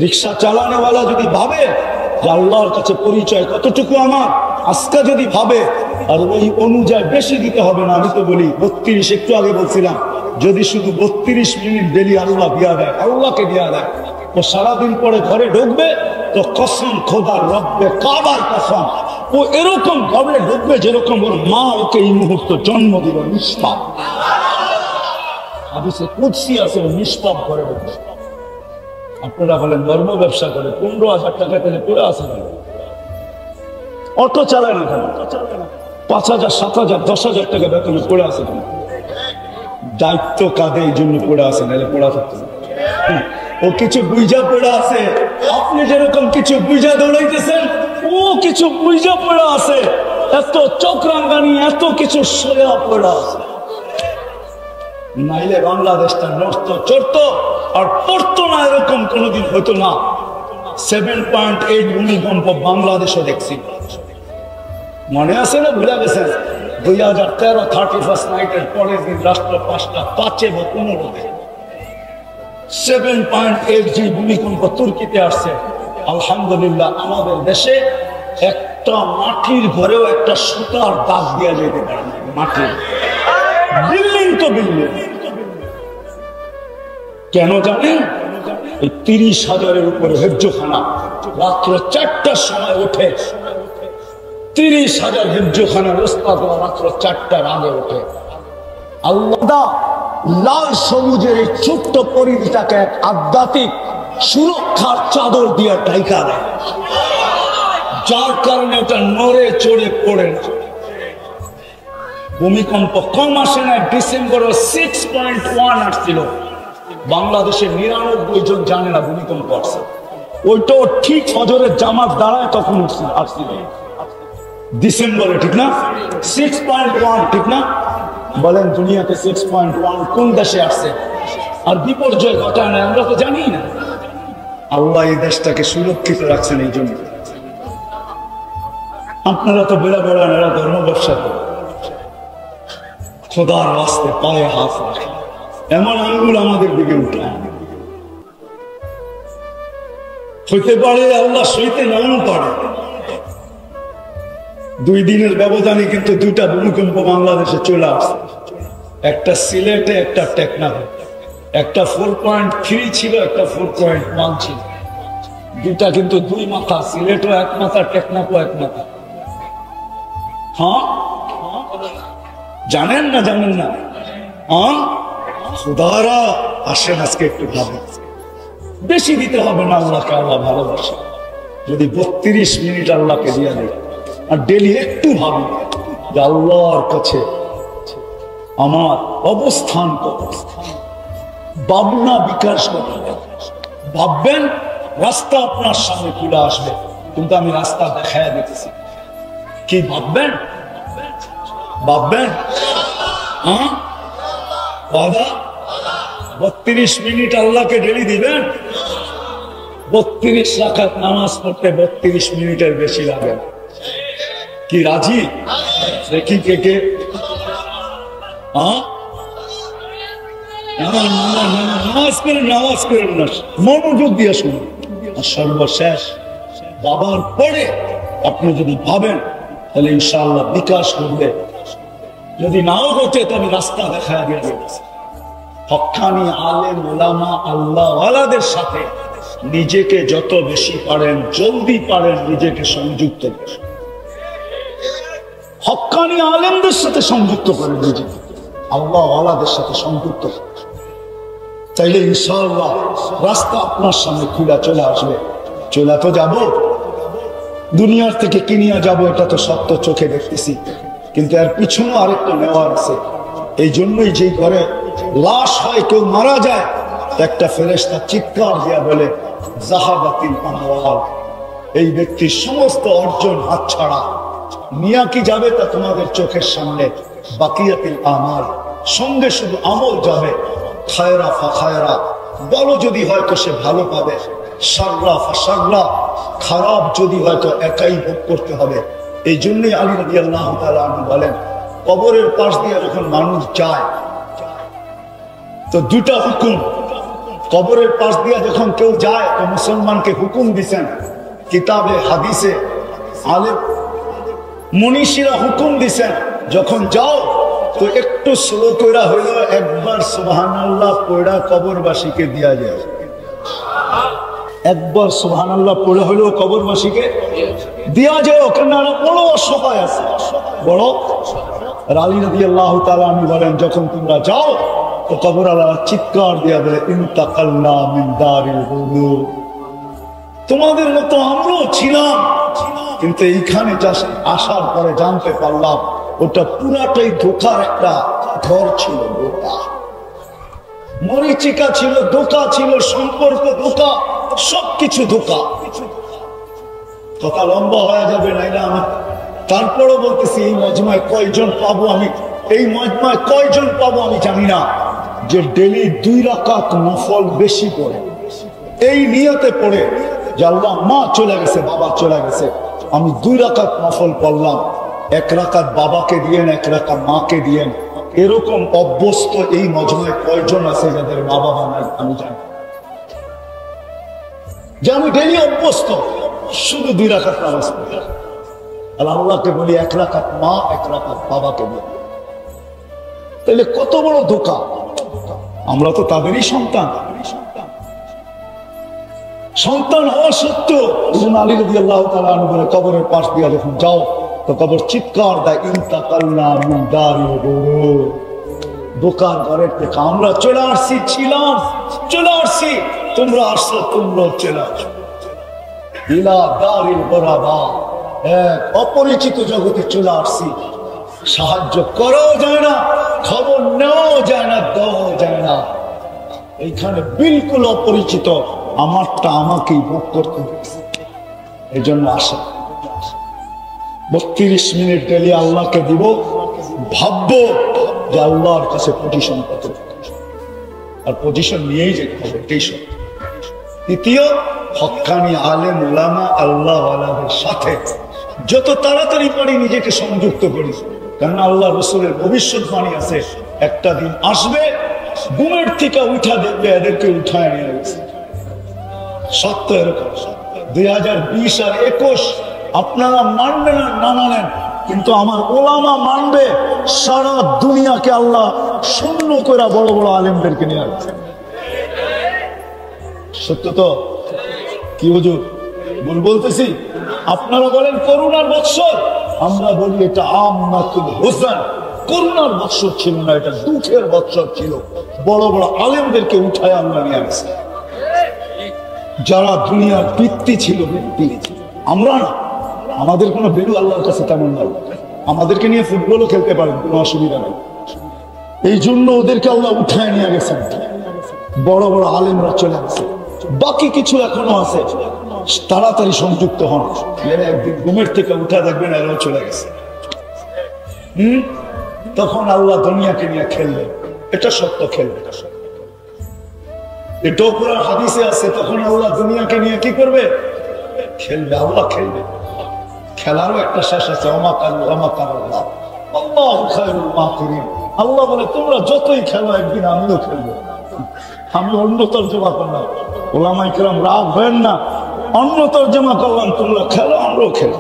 রিক্সা চালানোওয়ালা যদি ভাবে যে আল্লাহর কাছে পরিচয় কতটুকু আমার, আজকে যদি ভাবে আর ওই অনুযায়ী বেশি দিতে হবে না। আমি তো বলি 32, একটু আগে বলছিলাম, যদি শুধু 32 মিনিট ডেলি আল্লাহ দিয়া দেয়, আল্লাহকে দিয়া দেয়, ও সারাদিন পরে ঘরে ঢুকবে তো কসম খোদার রব্বে কাবার কসম, ও এরকম ঘরে ঢুকবে যেরকম ওর মা ওকে এই মুহূর্তে জন্ম দিল। নিষ্পাপ, হাদিসে কুদসি আছে, নিষ্পাপ ঘরে ঢুকবে। আপনারা বলেন ধর্ম ব্যবসা করে 15,000 টাকা তেলে পড়ে আসে না, অটো চালায় না কেন, 5,000, 7,000, 10,000 টাকা বেতনে পড়ে আসে কেন? দায়িত্ব কাঁধে এই জন্য পড়ে আসে, নাহলে পড়া থাকতো না। ও কিছু বুঝা পড়ে আছে, আপনি যেরকম কিছু বুঝা দৌড়াইতেছেন, ও কিছু বুঝা পড়ে আছে। এত চক্রাঙ্গানি, এত কিছু সোয়া পড়ে আছে, নাইলে বাংলাদেশটা নষ্ট চড়তো আর পড়তো না, এরকম কোনোদিন হতো না। 7.8 ভূমিকম্প বাংলাদেশও দেখছি, মনে আছে না? ভুলে গেছেন? 2013 31st নাইটের পরের দিন রাষ্ট্র 5টা 5 বা 15 7.8 ভূমিকম্প তুর্কিতে আসছে। আলহামদুলিল্লাহ আমাদের দেশে একটা মাটির ঘরেও একটা সুতার দাগ দেওয়া যেতে পারে না। মাটির বিল্ডিং তো বিল্ডিং, কেন জানেন? এই 30,000-এর উপরে হেফজোখানা রাত্র 4টার সময় ওঠে, 30,000 হেফজোখানার ওস্তাদ রাত্র 4টার আগে ওঠে। আল্লাহ লাল সবুজের এই ছোট্ট পরিধিটাকে এক আধ্যাত্মিক সুরক্ষার চাদর দিয়ে ঢাকা দেয়, যার কারণে ওটা নড়ে চড়ে পড়ে না। ভূমিকম্প কম আসে না, ডিসেম্বরে 6.1 আসছিল। বাংলাদেশের 99 জন জানে না ভূমিকম্প আসছে। ওইটাও ঠিক ফজরের জামাত দাঁড়ায় তখন আসছিল ডিসেম্বরে, ঠিক না? 6.1, ঠিক না? বলেন দুনিয়াতে 6.1 কোন দেশে আসছে? আর বিপর্যয় ঘটায় না, আমরা তো জানি না। আল্লাহ এই দেশটাকে সুরক্ষিত রাখছেন এই জন্য। আপনারা তো বেড়া বেড়ান, এরা ধর্ম ব্যবসা করে, খোদার রাস্তে পায়ে হাত রাখে, এমন আঙ্গুল আমাদের দিকে উঠে। হইতে পারে আল্লাহ সইতে নাও পারে। 2 দিনের ব্যবধানে কিন্তু 2টা ভূমিকম্প বাংলাদেশে চলে আসছে, একটা সিলেটে, একটা টেকনাফে। একটা 4.3 ছিল, একটা 4.1 ছিল। 2টা কিন্তু 2 মাথা, সিলেটও 1 মাথা, টেকনাফও 1 মাথা। হ্যাঁ, জানেন না? জানেন না? হ্যাঁ, খুদারা আসেন আজকে একটু ভাবেন। বেশি দিতে হবে না আল্লাহকে, আল্লাহ ভালোবাসে। যদি 32 মিনিট আল্লাহকে দিয়ে দেয় আর ডেলি একটু ভাবি যে আল্লাহর কাছে আমার অবস্থান কত, ভাবনা বিকাশ করতে ভাববেন, রাস্তা আপনার সামনে খুলে আসবে। কিন্তু আমি রাস্তা দেখায় দিতেছি, কি ভাববেন? ভাববেন? হ্যাঁ, 32 মিনিট আল্লাহকে ডেলি দিবেন। 32 রাকাত নামাজ পড়তে 32 মিনিটের বেশি লাগে না। কি রাজি? দেখি কে কে। নামাজ করেন, নামাজ করেন না, মনোযোগ দিয়ে শুনুন। আর সর্বশেষ বাবার পরে আপনি যদি ভাবেন তাহলে ইনশাআল্লাহ বিকাশ করবে। যদি নাও ঘটে তবে রাস্তা দেখা দিয়ে গেছে। হক্কানি আলেম ওলামা আল্লাহ ওয়ালাদের সাথে নিজেকে যত বেশি পারেন, জলদি পারেন, নিজেকে সংযুক্ত করেন। হক্কানি আলেমদের সাথে সংযুক্ত করেন, নিজেকে আল্লাহ ওয়ালাদের সাথে সংযুক্ত করেন। তাইলে ইনশাআল্লাহ রাস্তা আপনার সামনে খুলে চলে আসবে। চলে তো যাব, দুনিয়ার থেকে কিনিয়া যাব, এটা তো সত্য, চোখে দেখতেছি। কিন্তু এর পিছনে আরেকটা নেওয়ার আছে। এই জন্যই যে ঘরে লাশ হয়, কেউ মারা যায়, একটা ফেরেশতা চিৎকার দিয়া বলে জাহাবাতিল আমওয়াল, এই ব্যক্তির সমস্ত অর্জন হাতছাড়া। মিয়া কি যাবে তা তোমাদের চোখের সামনে, বাকিয়াতিল আমাল, সঙ্গে শুধু আমল যাবে। খায়রা ফা খায়রা, ভালো যদি হয়তো সে ভালো পাবে, শাররা ফা শাররা, খারাপ যদি হয়তো একাই ভোগ করতে হবে। এই জন্যই আলী রাদিয়াল্লাহু তাআলা আনহু বলেন, কবরের পাশ দিয়ে যখন মানুষ যায় তো 2টা হুকুম কবরের পাশ দিয়া যখন কেউ যায় তো মুসলমানকে হুকুম দিছেন, কিতাবে হাদিসে আলেম মনীষীরা হুকুম দিছেন, যখন যাও তো একটু স্লো কইরা হইল একবার সুবহানাল্লাহ পড়া কবরবাসীকে দিয়া যায়। একবার সুবহানাল্লাহ পড়ে হইলেও কবরবাসীকে দিয়া যায়। ওখানে বড় অসহায় আছে, বড় আলী রাদিয়াল্লাহু তাআলা আনহু বলেন, যখন তোমরা যাও তো কবরওয়ালা চিৎকার দিয়া বলে, ইনতাকালনা মিন দারিল গুরুর, তোমাদের মতো আমরাও ছিলাম, কিন্তু এইখানে আসার পরে জানতে পারলাম ওটা পুরাটাই ধোকার একটা ঘর ছিল, ধোকা, মরিচিকা ছিল, ধোকা ছিল, সম্পর্ক ধোকা, সবকিছু ধোকা। কথা লম্বা হয়ে যাবে নাইলে আমার, তারপরও বলতেছি এই মজমায় কয়জন পাবো আমি, এই মজমায় কয়জন পাবো আমি জানি না, যে ডেলি 2 রাকাত নফল বেশি পড়ে, এই নিয়তে পড়ে যে আল্লাহ মা চলে গেছে, বাবা চলে গেছে, আমি 2 রাকাত নফল পড়লাম, 1 রাকাত বাবাকে দিয়েন, 1 রাকাত মাকে দিয়েন। এরকম অভ্যস্ত এই মজমায় কয়জন আছে যাদের মা বাবা নাই আমি জানি, যে আমি ডেলি অভ্যস্ত শুধু 2 রাকাত নামাজ পড়ি, আর আল্লাহকে বলি 1 রাকাত মা, 1 রাকাত বাবাকে দিই। তাহলে কত বড় ধোঁকা। আমরা তো তাদেরই সন্তান, সন্তান হওয়া সত্ত্বেও আলী রাদিয়াল্লাহু তাআলা আনহু বলে, কবরের পাশ দিয়ে যখন যাও তো কবর চিৎকার দেয়, ইনতাকালনা মিন দারিল গুরুর, দোকান ঘরের থেকে আমরা চলে আসছি, ছিলাম, চলে আসছি, তোমরা আসছো, তোমরা চলে আসো, ইলা দারিল গুরাবা, এক অপরিচিত জগতে চলে আসছি। সাহায্য করাও যায় না, খবর নেওয়াও যায় না, দেওয়াও যায় না, এইখানে বিলকুল অপরিচিত, আমারটা আমাকেই ভোগ করতে হচ্ছে। এই জন্য আসা 32 মিনিট ডেলি আল্লাহকে দিব, ভাববো যে আল্লাহর কাছে পজিশন কত, আর পজিশন নিয়েই যেতে হবে, এটাই সব। তৃতীয়, হক্কানি আলেম ওলামা আল্লাহ ওয়ালাদের সাথে যত তাড়াতাড়ি পারি নিজেকে সংযুক্ত করি, কারণ আল্লাহ রসুলের ভবিষ্যৎবাণী আছে, একটা দিন আসবে ঘুমের থেকে উঠা দেখবে এদেরকে উঠায় নিয়ে গেছে। সত্য এরকম। 2020 আর 21 আপনারা মানবেন আর না মানেন, কিন্তু আমার ওলামা মানবে, সারা দুনিয়াকে আল্লাহ শূন্য করে বড় বড় আলেমদেরকে নিয়ে আসছে। সত্য তো? কি হুজুর ভুল বলতেছি? আপনারা বলেন করুণার বৎসর, আমরা বলি এটা আমনাতুল হুসন, করুণার বৎসর ছিল না, এটা দুঃখের বৎসর ছিল। বড় বড় আলেমদেরকে উঠায় আল্লাহ নিয়ে আসছে, যারা দুনিয়ার বৃত্তি ছিল, বৃত্তি। আমরা না, আমাদের কোনো ভ্যালু আল্লাহর কাছে তেমন নাই, আমাদেরকে নিয়ে ফুটবলও খেলতে পারেন, কোনো অসুবিধা নেই। এই জন্য ওদেরকে আল্লাহ উঠায় নিয়ে গেছেন, বড় বড় আলেমরা চলে গেছে, বাকি কিছু এখনো আছে, তাড়াতাড়ি সংযুক্ত হন, একদিন ঘুমের থেকে উঠা দেখবেন এরাও চলে গেছে। তখন আল্লাহ দুনিয়াকে নিয়ে খেলবে, এটা সত্য, খেলবে, এটাও পুরো হাদিসে আছে। তখন আল্লাহ দুনিয়াকে নিয়ে কি করবে? খেলবে, আল্লাহ খেলবে। খেলারও একটা শেষ আছে, আল্লাহ বলে তোমরা যতই খেলো একদিন আমিও খেলবো। আমি অন্য তর্জমা করলাম, ওলামায়ে কেরাম রাগ হবেন না, অন্য তর্জমা করলাম, তোমরা খেলো আমরাও খেলো।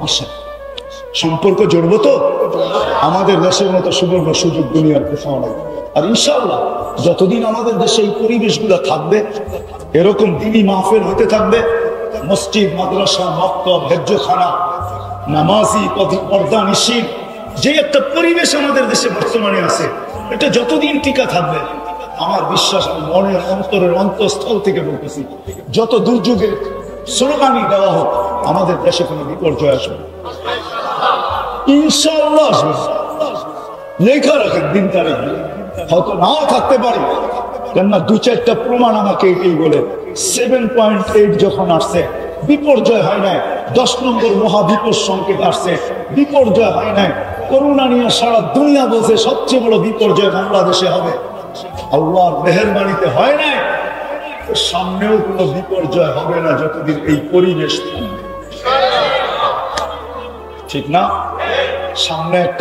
আসে সম্পর্ক জড়বো তো, আমাদের দেশের মতো সুবর্ণ সুযোগ দুনিয়ার কোথাও নাই। আর ইনশাআল্লাহ যতদিন আমাদের দেশে এই পরিবেশগুলো থাকবে, এরকম দিনই মাহফিল হতে থাকবে, মসজিদ, মাদ্রাসা, মক্তব, হেফজখানা, নামাজি, পর্দা নিশির যে একটা পরিবেশ আমাদের দেশে বর্তমানে আছে, এটা যতদিন টিকা থাকবে, আমার বিশ্বাস, আমি মনের অন্তরের অন্তঃস্থল থেকে বলতেছি, যত দুর্যোগের স্লোগানই দেওয়া হোক, আমাদের দেশে কোনো বিপর্যয় আসবে ইনশাআল্লাহ আসবে। লেখা রাখেন দিন তারিখ, হয়তো নাও থাকতে পারি, কেননা 2-4টা প্রমাণ আমাকে এটাই বলে। 7.8 যখন আসছে বিপর্যয় হয় নাই, 10 নম্বর মহাবিপদ সংকেত আসছে বিপর্যয় হয় নাই। করোনা নিয়ে সারা দুনিয়া বলছে সবচেয়ে বড় বিপর্যয় বাংলাদেশে হবে, আল্লাহর মেহেরবানিতে হয় নাই। সামনেও কোনো বিপর্যয় হবে না যতদিন এই পরিবেশ থাকবে, ঠিক না? সামনে একটা